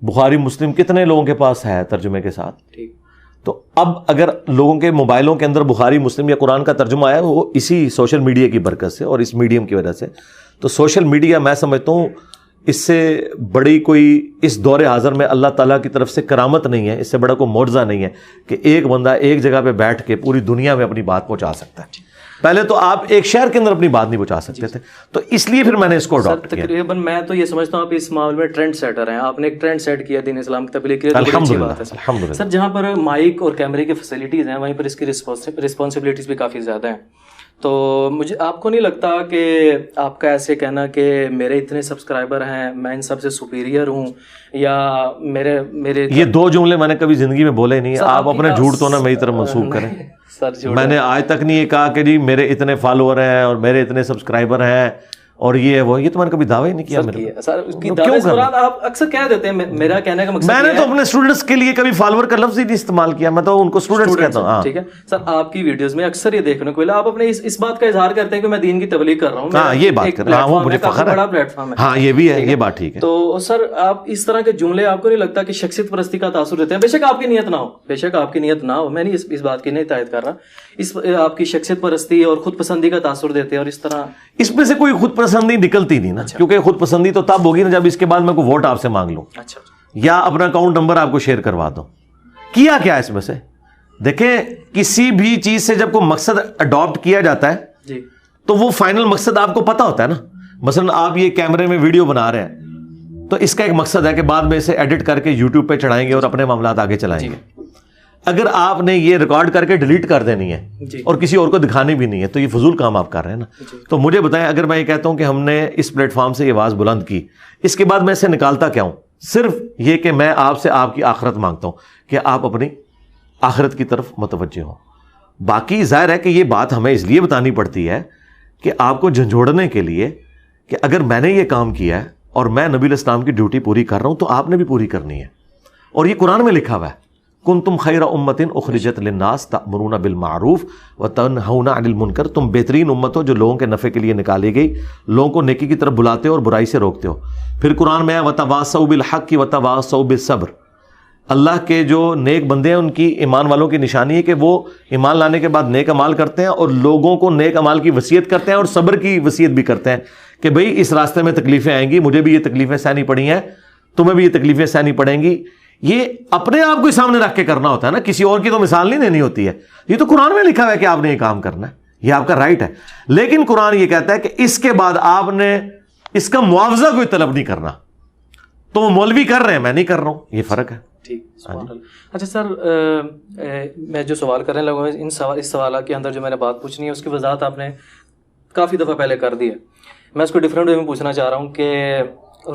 بخاری مسلم کتنے لوگوں کے پاس ہے ترجمے کے ساتھ. ٹھیک, تو اب اگر لوگوں کے موبائلوں کے اندر بخاری مسلم یا قرآن کا ترجمہ آیا وہ اسی سوشل میڈیا کی برکت سے اور اس میڈیم کی وجہ سے. تو سوشل میڈیا میں سمجھتا ہوں اس سے بڑی کوئی اس دور حاضر میں اللہ تعالیٰ کی طرف سے کرامت نہیں ہے, اس سے بڑا کوئی معجزہ نہیں ہے کہ ایک بندہ ایک جگہ پہ بیٹھ کے پوری دنیا میں اپنی بات پہنچا سکتا ہے. پہلے تو آپ ایک شہر کے اندر اپنی بات نہیں پہنچا سکتے تھے، تو اس لیے پھر میں نے اس کو اڈاپٹ کیا۔ تقریباً میں تو یہ سمجھتا ہوں آپ اس معاملے میں ٹرینڈ سیٹر ہیں، آپ نے ایک ٹرینڈ سیٹ کیا دین اسلام کی تبلیغ کے لیے، الحمد للہ۔ سر جہاں پر مائک اور کیمرے کی فیسلٹیز ہیں وہیں پر اس کی رسپانسبلٹیز بھی کافی زیادہ ہیں، تو مجھے آپ کو نہیں لگتا کہ آپ کا ایسے کہنا کہ میرے اتنے سبسکرائبر ہیں میں ان سب سے سپیریئر ہوں، یا میرے یہ دو جملے میں نے کبھی زندگی میں بولے نہیں، آپ اپنے جھوٹ تو نہ میری طرف منسوخ کریں۔ میں نے آج تک نہیں یہ کہا کہ جی میرے اتنے فالوور ہیں اور میرے اتنے سبسکرائبر ہیں اور یہ وہ، یہ تو میں نے کبھی دعویٰ ہی نہیں کیا۔ آپ اکثر کہہ دیتے ہیں، میرا کہنے کا مقصد میں نے تو اپنے اسٹوڈنٹس کے لیے کبھی فالوور کا لفظ ہی نہیں استعمال کیا، میں تو ان کو اسٹوڈنٹس کہتا ہوں۔ ٹھیک ہے سر، آپ کی ویڈیوز میں اکثر یہ دیکھنے کو ملا آپ اپنے اس بات کا اظہار کرتے ہیں کہ میں دین کی تبلیغ کر رہا ہوں۔ ہاں یہ بات کر رہا ہوں، مجھے فخر ہے، بڑا پلیٹ فارم ہے۔ ہاں یہ بھی ہے، یہ بات ٹھیک ہے۔ تو سر آپ اس طرح کے جملے آپ کو نہیں لگتا کہ شخصیت پرستی کا تاثر دیتے ہیں؟ بے شک آپ کی نیت نہ ہو، بے شک آپ کی نیت نہ ہو، میں نہیں اس بات کی نہیں تائید کر رہا، اس آپ کی شخصیت پرستی اور خود پسندی کا تاثر دیتے ہیں، اور اس طرح اس میں سے کوئی خود پسندی نکلتی نہیں نا، کیونکہ خود پسندی تو تب ہوگی نا جب اس کے بعد میں کوئی ووٹ آپ سے مانگ لوں یا اپنا اکاؤنٹ نمبر آپ کو شیئر کروا دوں۔ کیا کیا اس میں سے دیکھیں، کسی بھی چیز سے جب کوئی مقصد اڈاپٹ کیا جاتا ہے تو وہ فائنل مقصد آپ کو پتا ہوتا ہے نا۔ مثلا آپ یہ کیمرے میں ویڈیو بنا رہے ہیں تو اس کا ایک مقصد ہے کہ بعد میں اسے ایڈٹ کر کے یوٹیوب پہ چڑھائیں گے اور اپنے معاملات آگے چلائیں گے۔ اگر آپ نے یہ ریکارڈ کر کے ڈیلیٹ کر دینی ہے اور کسی اور کو دکھانی بھی نہیں ہے تو یہ فضول کام آپ کر رہے ہیں نا۔ تو مجھے بتائیں، اگر میں یہ کہتا ہوں کہ ہم نے اس پلیٹ فارم سے یہ آواز بلند کی، اس کے بعد میں اسے نکالتا کیا ہوں؟ صرف یہ کہ میں آپ سے آپ کی آخرت مانگتا ہوں کہ آپ اپنی آخرت کی طرف متوجہ ہوں۔ باقی ظاہر ہے کہ یہ بات ہمیں اس لیے بتانی پڑتی ہے کہ آپ کو جھنجھوڑنے کے لیے کہ اگر میں نے یہ کام کیا ہے اور میں نبی الاسلام کی ڈیوٹی پوری کر رہا ہوں تو آپ نے بھی پوری کرنی ہے، اور یہ قرآن میں لکھا ہوا ہے، کنتم خیر امت اخرجت للناس تأمرون بالمعروف وتنہون عن المنکر، تم بہترین امت ہو جو لوگوں کے نفع کے لیے نکالی گئی، لوگوں کو نیکی کی طرف بلاتے ہو اور برائی سے روکتے ہو۔ پھر قرآن میں ہے وتواصوا بالحق وتواصوا بالصبر، اللہ کے جو نیک بندے ہیں ان کی، ایمان والوں کی نشانی ہے کہ وہ ایمان لانے کے بعد نیک اعمال کرتے ہیں اور لوگوں کو نیک اعمال کی وصیت کرتے ہیں اور صبر کی وصیت بھی کرتے ہیں کہ بھئی اس راستے میں تکلیفیں آئیں گی، مجھے بھی یہ تکلیفیں سہنی پڑی ہیں، تمہیں بھی یہ تکلیفیں سہنی پڑیں گی۔ یہ اپنے آپ کو سامنے رکھ کے کرنا ہوتا ہے نا، کسی اور کی تو مثال نہیں دینی ہوتی ہے۔ یہ تو قرآن میں لکھا ہوا ہے کہ آپ نے یہ کام کرنا ہے، یہ آپ کا رائٹ ہے، لیکن قرآن یہ کہتا ہے کہ اس کے بعد آپ نے اس کا معاوضہ کوئی طلب نہیں کرنا۔ تو وہ مولوی کر رہے ہیں، میں نہیں کر رہا ہوں، یہ فرق ہے۔ ٹھیک، اچھا سر، میں جو سوال کرنے لگا ہوں اس سوالات کے اندر جو میں نے بات پوچھنی ہے اس کی وضاحت آپ نے کافی دفعہ پہلے کر دی ہے، میں اس کو ڈفرینٹ وے میں پوچھنا چاہ رہا ہوں کہ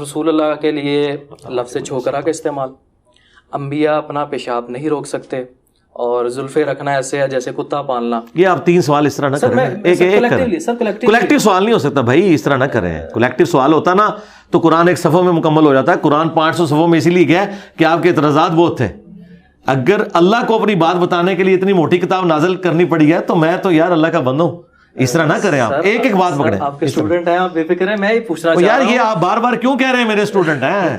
رسول اللہ کے لیے لفظ چھوکرا کا استعمال، انبیاء اپنا پیشاب نہیں روک سکتے، اور زلفے رکھنا ایسے ہے جیسے کتا پالنا۔ یہ آپ تین سوال اس طرح نہ کریں، ایک کلیکٹیو سوال نہیں ہو سکتا بھائی، اس طرح نہ کریں۔ کلیکٹیو سوال ہوتا نا تو قرآن ایک صفحہ میں مکمل ہو جاتا ہے۔ قرآن 500 صفحوں میں اسی لیے گیا کہ آپ کے اعتراضات بہت تھے۔ اگر اللہ کو اپنی بات بتانے کے لیے اتنی موٹی کتاب نازل کرنی پڑی ہے تو میں تو یار اللہ کا بندہ ہوں، اس طرح نہ کریں۔ آپ ایک ایک بات پکڑیں، آپ کے اسٹوڈنٹ ہیں، آپ بے فکر ہیں، میں یہ پوچھنا چاہ رہا ہوں یار، یہ آپ بار بار کیوں کہہ رہے ہیں میرے اسٹوڈنٹ ہیں؟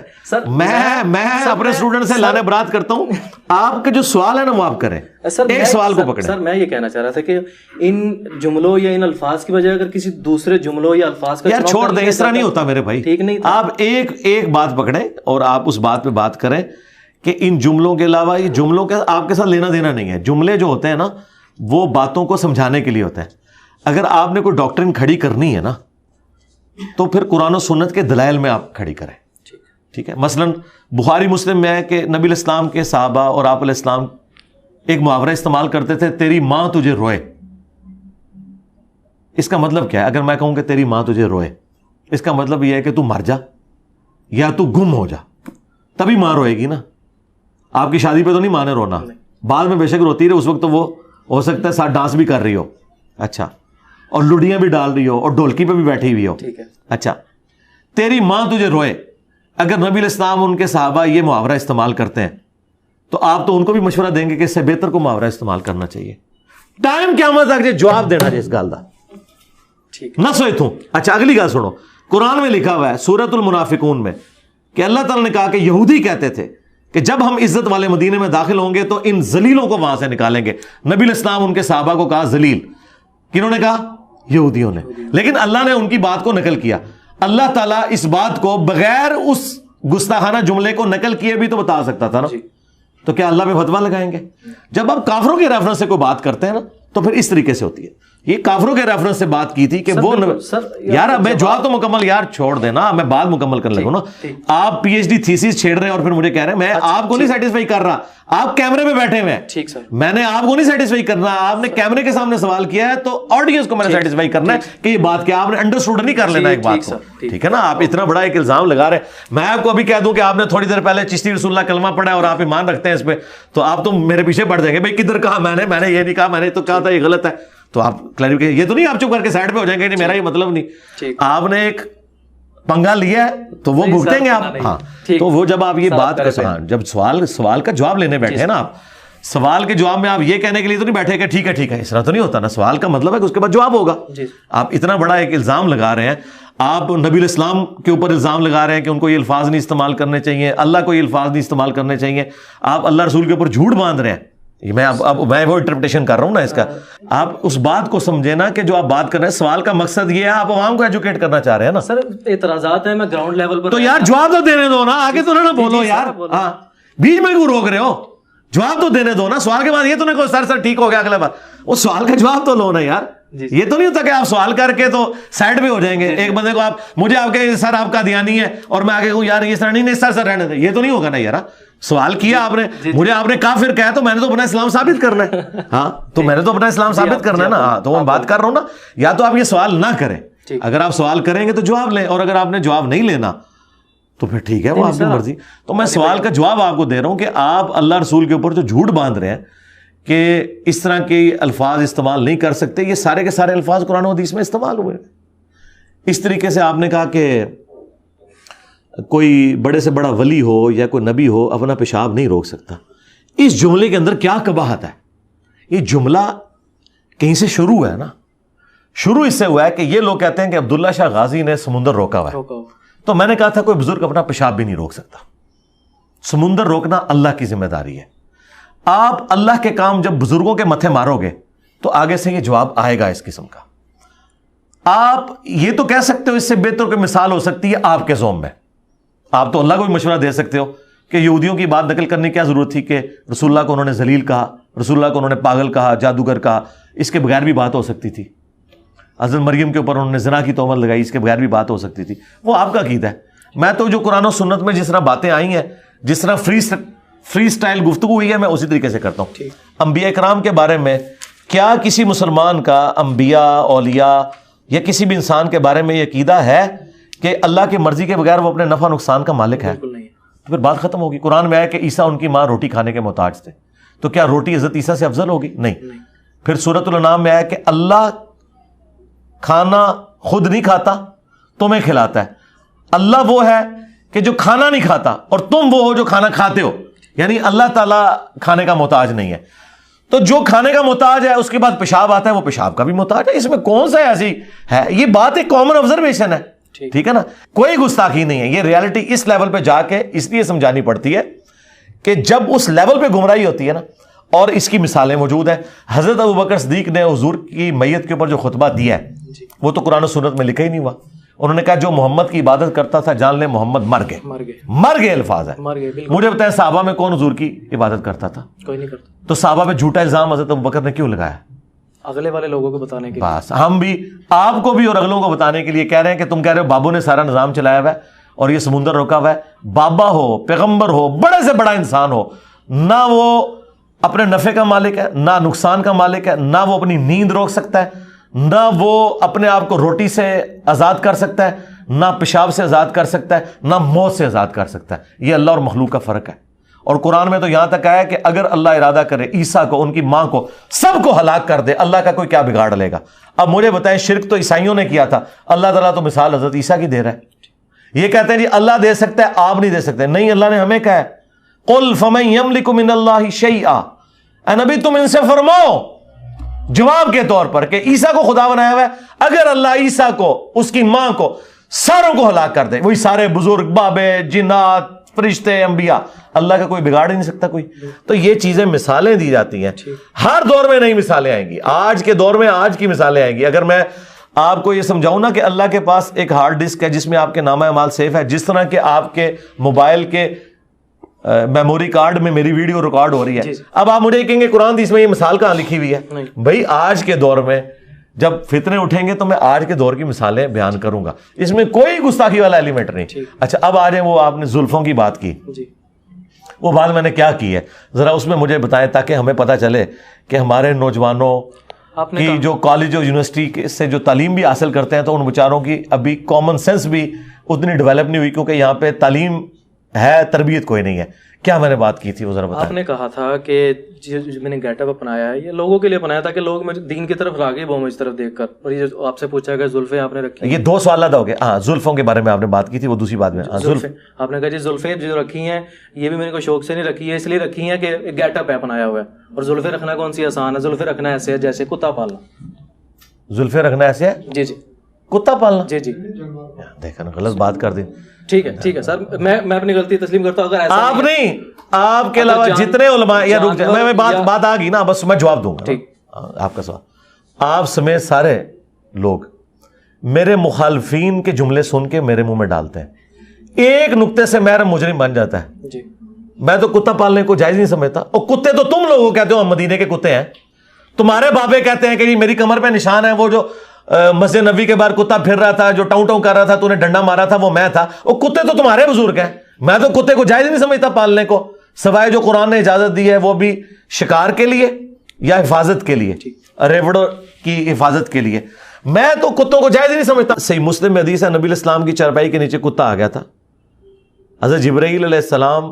میں اپنے اسٹوڈنٹ سے لانے برات کرتا ہوں، آپ کے جو سوال ہے نا وہ آپ کریں، ایک سوال کو پکڑیں۔ سر میں یہ کہنا چاہ رہا تھا کہ ان جملوں یا ان الفاظ کی بجائے اگر کسی دوسرے جملوں یا الفاظ کا یار چھوڑ دیں، اس طرح نہیں ہوتا میرے بھائی، ٹھیک نہیں، آپ ایک بات پکڑیں اور آپ اس بات پہ بات کریں کہ ان جملوں کے علاوہ یہ جملوں کا آپ کے ساتھ لینا دینا نہیں ہے۔ جملے جو ہوتے ہیں نا وہ باتوں کو سمجھانے کے لیے ہوتے ہیں۔ اگر آپ نے کوئی ڈاکٹرن کھڑی کرنی ہے نا تو پھر قرآن و سنت کے دلائل میں آپ کھڑی کریں، ٹھیک ہے؟ مثلا بخاری مسلم میں ہے کہ نبی الاسلام کے صحابہ اور آپ علیہ السلام ایک محاورہ استعمال کرتے تھے، تیری ماں تجھے روئے۔ اس کا مطلب کیا ہے؟ اگر میں کہوں کہ تیری ماں تجھے روئے، اس کا مطلب یہ ہے کہ تو مر جا یا تو گم ہو جا، تبھی ماں روئے گی نا۔ آپ کی شادی پہ تو نہیں ماں نے رونا، بعد میں بے شک روتی رہے، اس وقت تو وہ ہو سکتا ہے ساتھ ڈانس بھی کر رہی ہو، اچھا، اور لڑیاں بھی ڈال رہی ہو اور ڈھولکی پہ بھی بیٹھی ہوئی ہو، ٹھیک ہے، اچھا، تیری ماں تجھے روئے۔ اگر نبی علیہ السلام ان کے صحابہ یہ محاورہ استعمال کرتے ہیں تو آپ تو ان کو بھی مشورہ دیں گے کہ اس سے بہتر کو محاورہ استعمال کرنا چاہیے۔ ٹائم قیامت تک جواب دینا جس گل دا، ٹھیک، نہ سوئے تھوں۔ اچھا اگلی گل سنو، قرآن میں لکھا ہوا ہے سورۃ المنافقون میں کہ اللہ تعالیٰ نے کہا کہ یہودی کہتے تھے کہ جب ہم عزت والے مدینے میں داخل ہوں گے تو ان ذلیلوں کو وہاں سے نکالیں گے۔ نبی علیہ السلام ان کے صحابہ کو کہا ذلیل، کنہوں نے کہا؟ یہودیوں نے، لیکن اللہ نے ان کی بات کو نقل کیا۔ اللہ تعالیٰ اس بات کو بغیر اس گستاخانہ جملے کو نقل کیے بھی تو بتا سکتا تھا نا، تو کیا اللہ پہ فتویٰ لگائیں گے؟ جب آپ کافروں کے ریفرنس سے کوئی بات کرتے ہیں نا تو پھر اس طریقے سے ہوتی ہے۔ یہ کافروں کے ریفرنس سے بات کی تھی کہ وہ یار میں جواب تو مکمل یار چھوڑ دینا, میں بات مکمل کرنے لگوں نا. آپ پی ایچ ڈی تھیسس چھیڑ رہے ہیں اور پھر مجھے کہہ رہے ہیں میں آپ کو نہیں سیٹسفائی کر رہا, آپ کیمرے میں بیٹھے ہوئے ہیں. ٹھیک سر, میں نے آپ کو نہیں سیٹسفائی کرنا, آپ نے کیمرے کے سامنے سوال کیا ہے تو آڈینس کو میں نے سیٹسفائی کرنا ہے کہ یہ بات کیا آپ نے انڈرسٹوڈ نہیں کر لینا ایک بات کو, ٹھیک ہے نا. آپ اتنا بڑا ایک الزام لگا رہے ہیں, میں آپ کو ابھی کہہ دوں کہ آپ نے تھوڑی دیر پہلے چشتی رسول اللہ کلمہ پڑھا ہے اور آپ ایمان رکھتے ہیں اس پہ, تو آپ تو میرے پیچھے پڑ جائیں گے بھائی کدھر کہا میں نے یہ نہیں کہا, میں نے تو کہا تھا یہ غلط ہے. تو آپ کلیریفیکیشن, یہ تو نہیں آپ چپ کر کے سائڈ پہ ہو جائیں گے, میرا یہ مطلب نہیں. آپ نے ایک پنگا لیا ہے تو وہ بھگتیں گے آپ. ہاں, تو وہ جب آپ یہ بات جب سوال کا جواب لینے بیٹھے ہیں نا, آپ سوال کے جواب میں آپ یہ کہنے کے لیے تو نہیں بیٹھے کہ ٹھیک ہے, اس طرح تو نہیں ہوتا نا. سوال کا مطلب ہے کہ اس کے بعد جواب ہوگا. آپ اتنا بڑا ایک الزام لگا رہے ہیں, آپ نبی الاسلام کے اوپر الزام لگا رہے ہیں کہ ان کو یہ الفاظ نہیں استعمال کرنے چاہیے, اللہ کو یہ الفاظ نہیں استعمال کرنے چاہیے. آپ اللہ رسول کے اوپر جھوٹ باندھ رہے ہیں. میں وہ انٹرپریٹیشن کر رہا ہوں نا اس کا. آپ اس بات کو سمجھے نا کہ جو آپ بات کر رہے ہیں, سوال کا مقصد یہ ہے آپ عوام کو ایجوکیٹ کرنا چاہ رہے ہیں نا. سر اعتراضات ہیں, میں گراؤنڈ لیول پر, تو یار جواب تو دینے دو نا, آگے تو نہ بولو یار. ہاں, بیچ میں کیوں روک رہے ہو, جواب تو دینے دو نا. سوال کے بعد یہ تو نہیں کہو سر ٹھیک ہو گیا اگلا بار, وہ سوال کا جواب تو لو نا یار. یہ تو نہیں ہوتا کہ آپ سوال کر کے تو سائڈ پہ ہو جائیں گے. ایک بندے کو آپ مجھے آپ کے سر آپ کا دیانی ہے اور میں آگے کہوں یار یہ سر نہیں سر رہنے دیں, یہ تو نہیں ہوگا نا یار. سوال کیا آپ نے, مجھے آپ نے کافر کہا تو میں نے تو اپنا اسلام ثابت کرنا ہے. ہاں, تو میں نے تو اپنا اسلام ثابت کرنا ہے نا. ہاں, تو میں بات کر رہا ہوں نا. یا تو آپ یہ سوال نہ کریں, اگر آپ سوال کریں گے تو جواب لیں, اور اگر آپ نے جواب نہیں لینا تو پھر ٹھیک ہے, وہ آپ کی مرضی. تو میں سوال کا جواب آپ کو دے رہا ہوں کہ آپ اللہ رسول کے اوپر جو جھوٹ باندھ رہے ہیں کہ اس طرح کے الفاظ استعمال نہیں کر سکتے, یہ سارے کے سارے الفاظ قرآن و حدیث میں استعمال ہوئے. اس طریقے سے آپ نے کہا کہ کوئی بڑے سے بڑا ولی ہو یا کوئی نبی ہو اپنا پیشاب نہیں روک سکتا. اس جملے کے اندر کیا قباحت ہے؟ یہ جملہ کہیں سے شروع ہے نا. شروع اس سے ہوا ہے کہ یہ لوگ کہتے ہیں کہ عبداللہ شاہ غازی نے سمندر روکا ہوا ہے. تو میں نے کہا تھا کوئی بزرگ اپنا پیشاب بھی نہیں روک سکتا. سمندر روکنا اللہ کی ذمہ داری ہے. آپ اللہ کے کام جب بزرگوں کے متھے مارو گے تو آگے سے یہ جواب آئے گا اس قسم کا. آپ یہ تو کہہ سکتے ہو, اس سے بہتر کوئی مثال ہو سکتی ہے آپ کے زوم میں. آپ تو اللہ کو بھی مشورہ دے سکتے ہو کہ یہودیوں کی بات نقل کرنے کی کیا ضرورت تھی کہ رسول اللہ کو انہوں نے ذلیل کہا, رسول اللہ کو انہوں نے پاگل کہا, جادوگر کہا. اس کے بغیر بھی بات ہو سکتی تھی. حضرت مریم کے اوپر انہوں نے زنا کی تہمت لگائی, اس کے بغیر بھی بات ہو سکتی تھی. وہ آپ کا عقیدہ ہے. میں تو جو قرآن و سنت میں جس طرح باتیں آئی ہیں, جس طرح فری سٹائل گفتگو ہوئی ہے, میں اسی طریقے سے کرتا ہوں. انبیاء کرام کے بارے میں کیا کسی مسلمان کا انبیاء, اولیاء یا کسی بھی انسان کے بارے میں یہ عقیدہ ہے کہ اللہ کی مرضی کے بغیر وہ اپنے نفع نقصان کا مالک ہے؟ تو پھر بات ختم ہوگی. قرآن میں آیا کہ عیسیٰ ان کی ماں روٹی کھانے کے محتاج تھے, تو کیا روٹی حضرت عیسیٰ سے افضل ہوگی؟ نہیں. پھر سورۃ الانعام میں آیا کہ اللہ کھانا خود نہیں کھاتا, تمہیں کھلاتا ہے. اللہ وہ ہے کہ جو کھانا نہیں کھاتا اور تم وہ ہو جو کھانا کھاتے ہو. یعنی اللہ تعالیٰ کھانے کا محتاج نہیں ہے. تو جو کھانے کا محتاج ہے اس کے بعد پیشاب آتا ہے, وہ پیشاب کا بھی محتاج ہے. اس میں کون سا ایسی ہے؟ یہ بات ایک کامن آبزرویشن ہے, ٹھیک ہے نا, کوئی گستاخی نہیں ہے. یہ ریالٹی اس لیول پہ جا کے اس لیے سمجھانی پڑتی ہے کہ جب اس لیول پہ گمراہی ہوتی ہے نا, اور اس کی مثالیں موجود ہیں. حضرت ابوبکر صدیق نے حضور کی میت کے اوپر جو خطبہ دیا ہے وہ تو قرآن و سنت میں لکھا ہی نہیں ہوا. انہوں نے کہا جو محمد کی عبادت کرتا تھا جان لے محمد مر گئے الفاظ ہے. مجھے بتائیں صحابہ میں کون حضور کی عبادت کرتا تھا؟ کوئی نہیں کرتا. تو صحابہ پہ جھوٹا الزام حضرت ابوبکر نے کیوں لگایا؟ اگلے والے لوگوں کو بتانے کے لیے. بس ہم بھی آپ کو بھی اور اگلوں کو بتانے کے لیے کہہ رہے ہیں کہ تم کہہ رہے ہو بابو نے سارا نظام چلایا ہوا ہے اور یہ سمندر روکا ہوا ہے. بابا ہو, پیغمبر ہو, بڑے سے بڑا انسان ہو, نہ وہ اپنے نفع کا مالک ہے, نہ نقصان کا مالک ہے, نہ وہ اپنی نیند روک سکتا ہے, نہ وہ اپنے آپ کو روٹی سے آزاد کر سکتا ہے, نہ پیشاب سے آزاد کر سکتا ہے, نہ موت سے آزاد کر سکتا ہے. یہ اللہ اور مخلوق کا فرق ہے. اور قرآن میں تو یہاں تک آیا کہ اگر اللہ ارادہ کرے عیسیٰ کو, ان کی ماں کو, سب کو ہلاک کر دے, اللہ کا کوئی کیا بگاڑ لے گا؟ اب مجھے بتائیں, شرک تو عیسائیوں نے کیا تھا, اللہ تعالیٰ تو مثال حضرت عیسیٰ کی دے رہا ہے. یہ کہتے ہیں جی اللہ دے سکتا ہے, آپ نہیں دے سکتے. نہیں, اللہ نے ہمیں کہا ہے قل فمن یملک من اللہ شیئا, اے نبی تم ان سے فرماؤ جواب کے طور پر کہ عیسیٰ کو خدا بنایا ہوا ہے, اگر اللہ عیسیٰ کو, اس کی ماں کو, ساروں کو ہلاک کر دے, وہی سارے بزرگ, بابے, جنات, فرشتے, انبیاء, اللہ کا کوئی بگاڑ ہی نہیں سکتا کوئی. تو یہ چیزیں مثالیں دی جاتی ہیں. ہر دور میں نئی مثالیں آئیں گی. آج کے دور میں آج کی مثالیں آئیں گی. اگر میں آپ کو یہ سمجھاؤں نا کہ اللہ کے پاس ایک ہارڈ ڈسک ہے جس میں آپ کے نامہ اعمال سیف ہے, جس طرح کہ آپ کے موبائل کے میموری کارڈ میں میری ویڈیو ریکارڈ ہو رہی ہے. اب آپ مجھے کہیں گے قرآن حدیث میں یہ مثال کہاں لکھی ہوئی ہے؟ بھائی آج کے دور میں جب فتنے اٹھیں گے تو میں آج کے دور کی مثالیں بیان کروں گا, اس میں کوئی گستاخی والا ایلیمنٹ نہیں. اچھا اب آ جائیں, وہ آپ نے زلفوں کی بات کی, وہ بات میں نے کیا کی ہے ذرا اس میں مجھے بتائیں تاکہ ہمیں پتہ چلے کہ ہمارے نوجوانوں کی جو کالج اور یونیورسٹی سے جو تعلیم بھی حاصل کرتے ہیں تو ان بیچاروں کی ابھی کامن سینس بھی اتنی ڈیولپ نہیں ہوئی, کیونکہ یہاں پہ تعلیم ہے, تربیت کوئی نہیں ہے. کیا میں نے بات کی تھی وہ ذرا بتائیں. آپ نے کہا تھا کہ جو میں نے گیٹ اپ اپنایا ہے یہ لوگوں کے لیے اپنایا تھا کہ لوگ دین کی طرف راغب ہوں مجھ طرف دیکھ کر. اور یہ جو آپ سے پوچھا گیا زلفیں آپ نے رکھی, یہ دو سوال ادا ہو گئے. ہاں زلفوں کے بارے میں آپ نے بات کی تھی, وہ دوسری بات میں زلفیں آپ نے کہا جی زلفیں جو رکھی ہیں یہ بھی میں نے کوئی شوق سے نہیں رکھی ہے, اس لیے رکھی ہیں کہ گیٹ اپ ہے اپنایا ہوا ہے. اور زلفیں رکھنا کون سی آسان ہے, زلفیں رکھنا ایسے ہے جیسے کتا پالنا. زلفیں رکھنا ایسے ہے جی جی کتا پالنا. جی جی دیکھا نا غلط بات کر دی. ٹھیک ہے سر, میں اپنی غلطی تسلیم کرتا ہوں. اگر ایسا آپ نہیں, آپ کے علاوہ جتنے علماء, یا رک جائیں, میں بات آ گئی نا, بس میں جواب دوں گا. ٹھیک, آپ کا سوال, آپ سمیت سارے لوگ میرے مخالفین کے جملے سن کے میرے منہ میں ڈالتے ہیں, ایک نقطے سے میرا مجرم بن جاتا ہے. جی میں تو کتا پالنے کو جائز نہیں سمجھتا. اور کتے تو تم لوگوں کہتے ہو ہم مدینے کے کتے ہیں, تمہارے بابے کہتے ہیں کہ جی میری کمر پہ نشان ہے, وہ جو مسجد نبی کے باہر کتا پھر رہا تھا, جو ٹاؤں ٹاؤں کر رہا تھا, تو نے ڈنڈا مارا تھا, وہ میں تھا. وہ کتے تو تمہارے بزرگ ہیں, میں تو کتے کو جائز نہیں سمجھتا پالنے کو, سوائے جو قرآن نے اجازت دی ہے وہ بھی شکار کے لیے یا حفاظت کے لیے, ریوڑوں کی حفاظت کے لیے. میں تو کتوں کو جائز نہیں سمجھتا. صحیح مسلم میں حدیث ہے, نبی علیہ السلام کی چارپائی کے نیچے کتا آ گیا تھا. حضرت جبرائیل علیہ السلام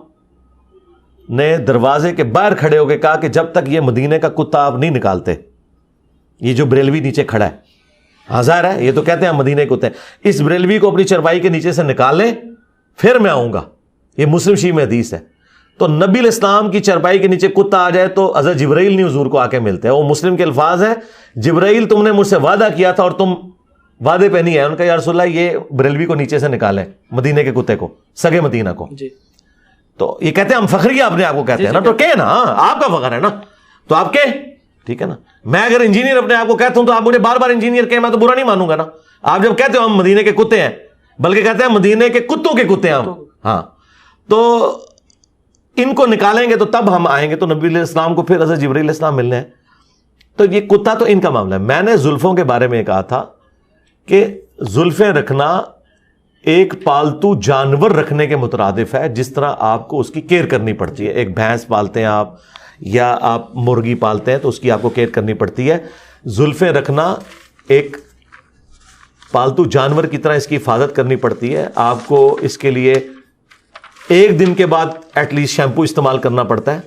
نے دروازے کے باہر کھڑے ہو کے کہا کہ جب تک یہ مدینے کا کتا آپ نہیں نکالتے, یہ جو بریلوی نیچے کھڑا ہے, ہزار ہے, یہ تو کہتے ہیں مدینے کتے, اس بریلوی کو اپنی چرپائی کے نیچے سے نکال لیں پھر میں آؤں گا. یہ مسلم شیعہ میں حدیث ہے. تو نبی علیہ السلام کی چرپائی کے نیچے کتا آ جائے تو حضرت جبرائیل نہیں حضور کو آ کے ملتے ہیں. وہ مسلم کے الفاظ ہیں, جبرائیل تم نے مجھ سے وعدہ کیا تھا اور تم وعدے پہ نہیں ہے. ان کا یا رسول اللہ یہ بریلوی کو نیچے سے نکالیں, مدینے کے کتے کو, سگے مدینہ کو. تو یہ کہتے ہیں ہم فخری اپنے آپ کو کہتے ہیں نا, تو کہ نا آپ کا فخر ہے نا, تو آپ کے ٹھیک ہے نا. میں اگر انجینئر اپنے آپ کو کہتا ہوں تو آپ مجھے بار بار انجینئر کہیں, میں تو برا نہیں مانوں گا نا. آپ جب کہتے ہو ہم مدینے کے کتے ہیں, بلکہ کہتے ہیں مدینے کے کتوں کے کتے ہیں ہم, ہاں, تو ان کو نکالیں گے تو تب ہم آئیں گے. تو نبی علیہ السلام کو پھر حضرت جبرائیل علیہ السلام ملنے ہیں. تو یہ کتا تو ان کا معاملہ ہے. میں نے زلفوں کے بارے میں کہا تھا کہ زلفیں رکھنا ایک پالتو جانور رکھنے کے مترادف ہے, جس طرح آپ کو اس کی کیئر کرنی پڑتی ہے. ایک بھینس پالتے ہیں آپ یا آپ مرغی پالتے ہیں تو اس کی آپ کو کیئر کرنی پڑتی ہے. زلفیں رکھنا ایک پالتو جانور کی طرح اس کی حفاظت کرنی پڑتی ہے. آپ کو اس کے لیے ایک دن کے بعد ایٹ لیسٹ شیمپو استعمال کرنا پڑتا ہے.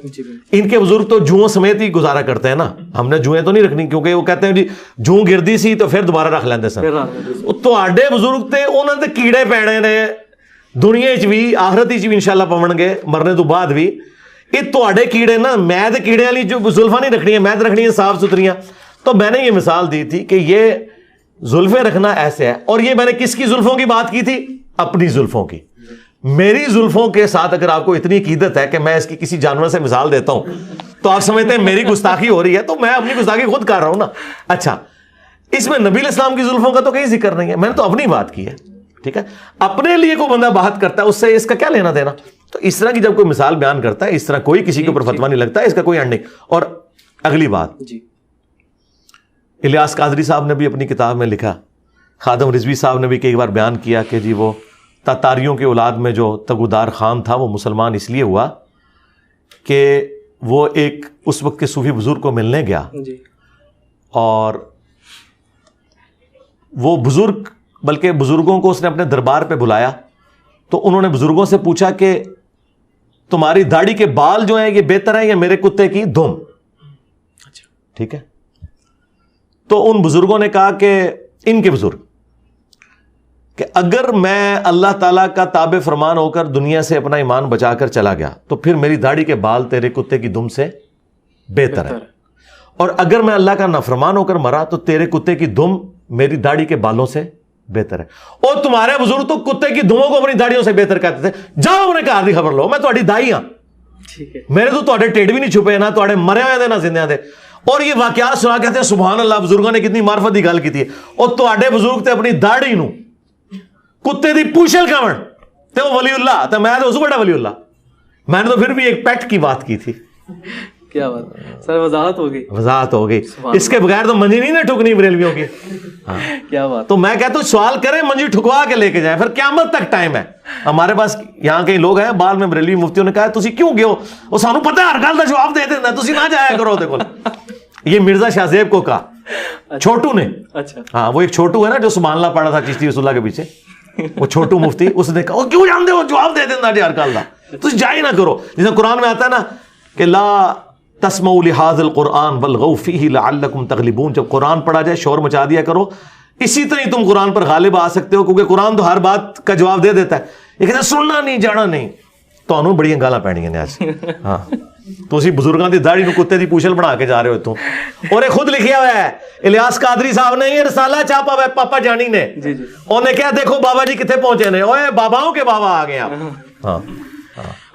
ان کے بزرگ تو جوؤں سمیت ہی گزارا کرتے ہیں نا, ہم نے جوئیں تو نہیں رکھنی, کیونکہ وہ کہتے ہیں جی جوں گردی سی تو پھر دوبارہ رکھ لیندے سن. تو آڈے بزرگ تے انہوں نے کیڑے پیڑے نے دنیا چ بھی آخرت چ بھی انشاءاللہ پون گے مرنے تو بعد بھی. یہ تواڈے کیڑے نا, میں تے کیڑے والی جو زلفاں نہیں رکھنی ہے, میں تے رکھنی ہے صاف ستھریاں. تو میں نے یہ مثال دی تھی کہ یہ زلفیں رکھنا ایسے ہے. اور یہ میں نے کس کی زلفوں کی بات کی تھی؟ اپنی زلفوں کی. میری زلفوں کے ساتھ اگر آپ کو اتنی عقیدت ہے کہ میں اس کی کسی جانور سے مثال دیتا ہوں تو آپ سمجھتے ہیں میری گستاخی ہو رہی ہے, تو میں اپنی گستاخی خود کر رہا ہوں نا. اچھا, اس میں نبی علیہ السلام کی زلفوں کا تو کہیں ذکر نہیں ہے, میں نے تو اپنی بات کی ہے. ٹھیک ہے, اپنے لیے کوئی بندہ بات کرتا ہے اس سے اس کا کیا لینا دینا. تو اس طرح کی جب کوئی مثال بیان کرتا ہے, اس طرح کوئی کسی کے اوپر فتویٰ نہیں لگتا ہے, اس کا کوئی اینڈ نہیں. اور اگلی بات, الیاس قادری صاحب نے بھی اپنی کتاب میں لکھا, خادم رضوی صاحب نے بھی کئی بار بیان کیا کہ جی وہ تاتاریوں کے اولاد میں جو تگودار خان تھا وہ مسلمان اس لیے ہوا کہ وہ ایک اس وقت کے صوفی بزرگ کو ملنے گیا, اور وہ بزرگ بلکہ بزرگوں کو اس نے اپنے دربار پہ بلایا, تو انہوں نے بزرگوں سے پوچھا کہ تمہاری داڑھی کے بال جو ہیں یہ بہتر ہیں یا میرے کتے کی دم. ٹھیک ہے, تو ان بزرگوں نے کہا کہ ان کے بزرگ کہ اگر میں اللہ تعالیٰ کا تابع فرمان ہو کر دنیا سے اپنا ایمان بچا کر چلا گیا تو پھر میری داڑھی کے بال تیرے کتے کی دم سے بہتر ہے, اور اگر میں اللہ کا نافرمان ہو کر مرا تو تیرے کتے کی دم میری داڑھی کے بالوں سے بہتر ہے. اور تمہارے بزرگ تو کتے کی دموں کو اپنی داڑھیوں سے بہتر کہتے تھے. جاؤ انہیں کہا دی خبر لو, میں تہاڈی دائی ہاں, میرے تو تہاڈے ٹیڈ بھی نہیں چھپے, نہ تہاڈے مرے ہوئے دے نہ زندے دے. اور یہ واقعات سنا کہتے ہیں سبحان اللہ, بزرگوں نے کتنی معرفت کی گل کی تھی. اور تہاڈے بزرگ تے اپنی داڑھی نو کتے دی پوچھل کھاون تے وہ ولی اللہ, تے میں تو اس بڑا ولی اللہ. میں نے تو پھر بھی ایک پیٹ کی بات کی تھی کیا بات سر, وضاحت ہوگی, وضاحت ہو گئی. اس کے بغیر تو منجی نہیں نا ٹھکنی بریلویوں کی. کیا بات. تو میں کہتا ہوں سوال کریں, منجی ٹھکوا کے لے کے جائیں, پھر قیامت تک ٹائم ہے. ہمارے پاس یہاں کئی لوگ ہیں بعد میں بریلوی مفتیوں نے کہا تسی کیوں گئے ہو, وہ سانو پتہ ہے ہر گل دا جواب دے دینا, تسی نہ جایا کرو دے کول. یہ مرزا شاہ زیب کو کہا چھوٹو نے. اچھا ہاں, وہ ایک چھوٹو ہے نا جو سبحان اللہ پڑھا تھا چشتی رسول اللہ کے پیچھے, وہ چھوٹو مفتی, اس نے کہا کیوں جانتے ہو جواب دے دینا جی ہر گل دا, تسی جا ہی نہ کرو. جیسے قرآن میں آتا ہے نا کہ لا تسمعوا لهذا القرآن والغوا فيه لعلكم تغلبون, جب قرآن پڑھا جائے شور مچا دیا کرو, اسی طرح تم قرآن پر غالب آ سکتے ہو, کیونکہ قرآن تو ہر بات کا جواب دے دیتا ہے. لیکن سننا نہیں, جانا نہیں. تو انہوں بڑی گالاں پینیاں نے آج. ہاں تو اسی بزرگاں دی داڑھی نو کتے دی پوچھل بنا کے جا رہے ہو تم. اور یہ خود لکھیا ہوا ہے الیاس قادری صاحب نے, یہ رسالہ چھاپا ہوا ہے پاپا جانی نے. انہوں نے کہا دیکھو بابا جی کتنے پہنچے نے, اوے باباؤں کے بابا آ گئے آپ. ہاں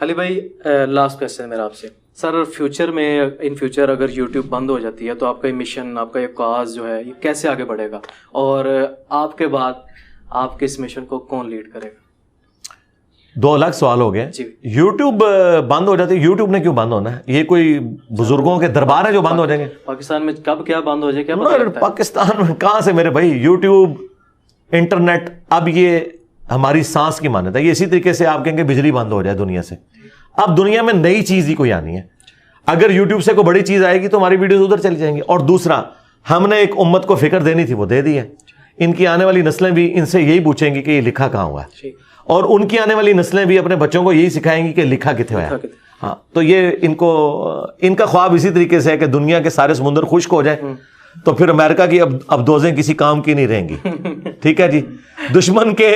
علی بھائی لاسٹ کویسچن میرا آپ سے سر, فیوچر میں ان فیوچر اگر یوٹیوب بند ہو جاتی ہے تو آپ کا یہ مشن, آپ کا یہ کاز جو ہے یہ کیسے آگے بڑھے گا, اور آپ کے بعد آپ کے اس مشن کو کون لیڈ کرے گا؟ دو الگ سوال ہو گئے. یوٹیوب بند ہو جاتی ہے, یوٹیوب نے کیوں بند ہونا ہے؟ یہ کوئی بزرگوں کے دربار ہے جو بند ہو جائیں گے؟ پاکستان میں کب کیا بند ہو جائے کیا پاکستان میں کہاں سے میرے بھائی, یوٹیوب انٹرنیٹ اب یہ ہماری سانس کی مانت ہے. یہ اسی طریقے سے آپ کہیں گے بجلی بند ہو جائے دنیا سے. اب دنیا میں نئی چیز ہی کوئی آنی ہے. اگر یوٹیوب سے کوئی بڑی چیز آئے گی تو ہماری ویڈیوز ادھر چلی جائیں گی. اور دوسرا, ہم نے ایک امت کو فکر دینی تھی وہ دے دی ہے. ان کی آنے والی نسلیں بھی ان سے یہی پوچھیں گی کہ یہ لکھا کہاں ہوا ہے, اور ان کی آنے والی نسلیں بھی اپنے بچوں کو یہی سکھائیں گی کہ لکھا کتنے ہوا ہے. ہاں تو یہ ان کا خواب اسی طریقے سے ہے کہ دنیا کے سارے سمندر خشک ہو جائیں, تو پھر امریکہ کی اب دوزیں کسی کام کی نہیں رہیں گی. ٹھیک ہے جی, دشمن کے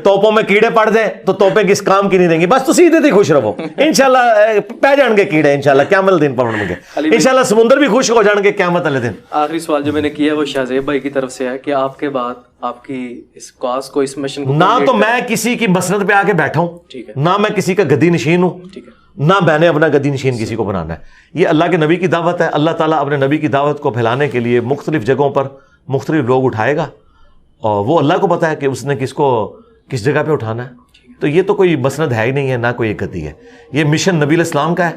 توپوں میں کیڑے پڑ جائیں تو توپیں کس کام کی نہیں رہیں گی. بس تو سیدھے خوش رہو, انشاءاللہ پہ جان گے کیڑے, انشاءاللہ قیامت دن پڑھ گے, انشاءاللہ سمندر بھی خشک ہو جان گے قیامت والے دن. آخری سوال جو میں نے کیا وہ شاہ زیب بھائی کی طرف سے ہے کہ آپ کے بعد آپ کی اس کاز کو, اس مشن کو, نہ تو میں کسی کی مسند پہ آ کے بیٹھا ہوں, نہ میں کسی کا گدی نشین ہوں, نہ میں نے اپنا گدی نشین کسی کو بنانا ہے. یہ اللہ کے نبی کی دعوت ہے. اللہ تعالیٰ اپنے نبی کی دعوت کو پھیلانے کے لیے مختلف جگہوں پر مختلف لوگ اٹھائے گا, اور وہ اللہ کو پتہ ہے کہ اس نے کس کو کس جگہ پہ اٹھانا ہے. تو یہ تو کوئی مسند ہے ہی نہیں ہے, نہ کوئی ایک گدی ہے. یہ مشن نبی علیہ السلام کا ہے.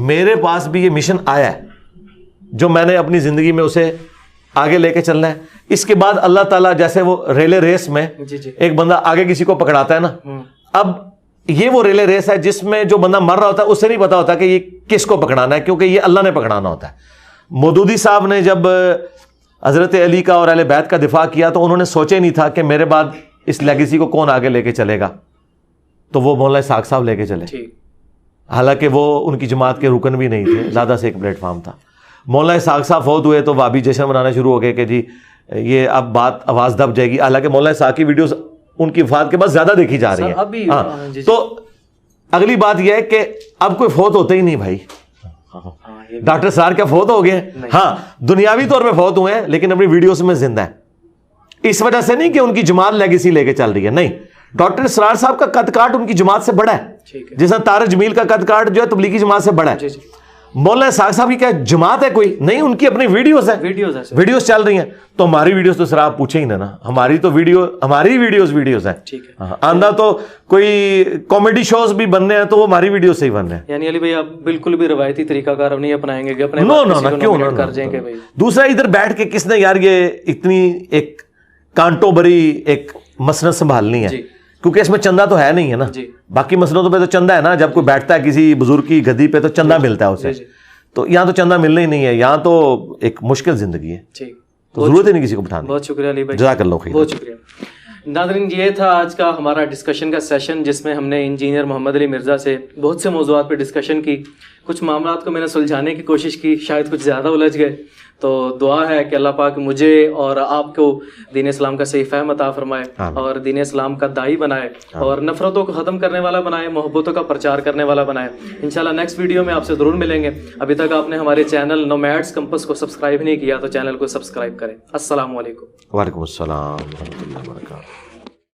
میرے پاس بھی یہ مشن آیا ہے جو میں نے اپنی زندگی میں اسے آگے لے کے چلنا ہے. اس کے بعد اللہ تعالیٰ جیسے وہ ریلے ریس میں ایک بندہ آگے کسی کو پکڑاتا ہے نا, اب یہ وہ ریلے ریس ہے جس میں جو بندہ مر رہا ہوتا ہے اسے نہیں پتا ہوتا کہ یہ کس کو پکڑانا ہے, کیونکہ یہ اللہ نے پکڑانا ہوتا ہے. مودودی صاحب نے جب حضرت علی کا اور اہل بیت کا دفاع کیا تو انہوں نے سوچے نہیں تھا کہ میرے بعد اس لیگیسی کو کون آگے لے کے چلے گا, تو وہ مولانا اسحاق صاحب لے کے چلے. حالانکہ وہ ان کی جماعت کے رکن بھی نہیں تھے, لادہ سے ایک پلیٹ فارم تھا. مولانا اسحاق صاحب فوت ہوئے تو وہابی جشن منانا شروع ہو گئے کہ جی یہ اب بات آواز دب جائے گی. حالانکہ مولانا اسحاق کی ویڈیوز ان کی وفات کے بعد زیادہ دیکھی جا رہی ہیں. ہاں تو اگلی بات یہ ہے کہ اب کوئی فوت ہوتے ہی نہیں بھائی. ڈاکٹر سار کیا فوت ہو گئے ہیں؟ ہاں دنیاوی طور پہ فوت ہوئے ہیں, لیکن اپنی ویڈیوز میں زندہ ہیں. اس وجہ سے نہیں کہ ان کی جماعت لیگیسی لے کے چل رہی ہے, نہیں. ڈاکٹر اسرار صاحب کا قد کاٹ ان کی جماعت سے بڑا ہے, جیسا طارق جمیل کا قد کاٹ جو ہے تبلیغی جماعت سے بڑا ہے. مولانا اسحاق صاحب کی کیا جماعت ہے کوئی نہیں, ان کی اپنی ویڈیوز ہیں, ویڈیوز چل رہی ہیں. تو ہماری ویڈیوز تو سر آپ پوچھیں ہی نا, ہماری تو ہماری ویڈیوز ہیں. آندہ تو کوئی کامیڈی شوز بھی بننے ہیں تو وہ ہماری ویڈیوز سے ہی بن رہے ہیں. یعنی علی بھائی آپ بالکل بھی روایتی طریقہ کار نہیں اپنائیں گے کہ اپنے نو کیوں کر جائیں گے. دوسرا ادھر بیٹھ کے کس نے یار یہ اتنی ایک کانٹوں بری ایک مسند سنبھالنی ہے, کیونکہ اس میں چندہ تو ہے نہیں ہے نا. باقی مسئلوں پہ تو چندہ ہے نا, جب کوئی بیٹھتا ہے کسی بزرگ کی گدی پہ تو چندہ ملتا ہے اسے. تو یہاں تو چندہ ملنا ہی نہیں ہے, یہاں تو ایک مشکل زندگی ہے, تو ضرورت ہی نہیں کسی کو بٹھانے. بہت شکریہ علی بھائی, جزاک اللہ خیر. بہت شکریہ. ناظرین یہ تھا آج کا ہمارا ڈسکشن کا سیشن, جس میں ہم نے انجینئر محمد علی مرزا سے بہت سے موضوعات پہ ڈسکشن کی. کچھ معاملات کو میں نے سلجھانے کی کوشش کی, شاید کچھ زیادہ الجھ گئے. تو دعا ہے کہ اللہ پاک مجھے اور آپ کو دین اسلام کا صحیح فہم عطا فرمائے, اور دین اسلام کا داعی بنائے, اور نفرتوں کو ختم کرنے والا بنائے, محبتوں کا پرچار کرنے والا بنائے. انشاءاللہ نیکسٹ ویڈیو میں آپ سے ضرور ملیں گے. ابھی تک آپ نے ہمارے چینل نومیڈس کمپس کو سبسکرائب نہیں کیا تو چینل کو سبسکرائب کریں. السلام علیکم. وعلیکم السلام.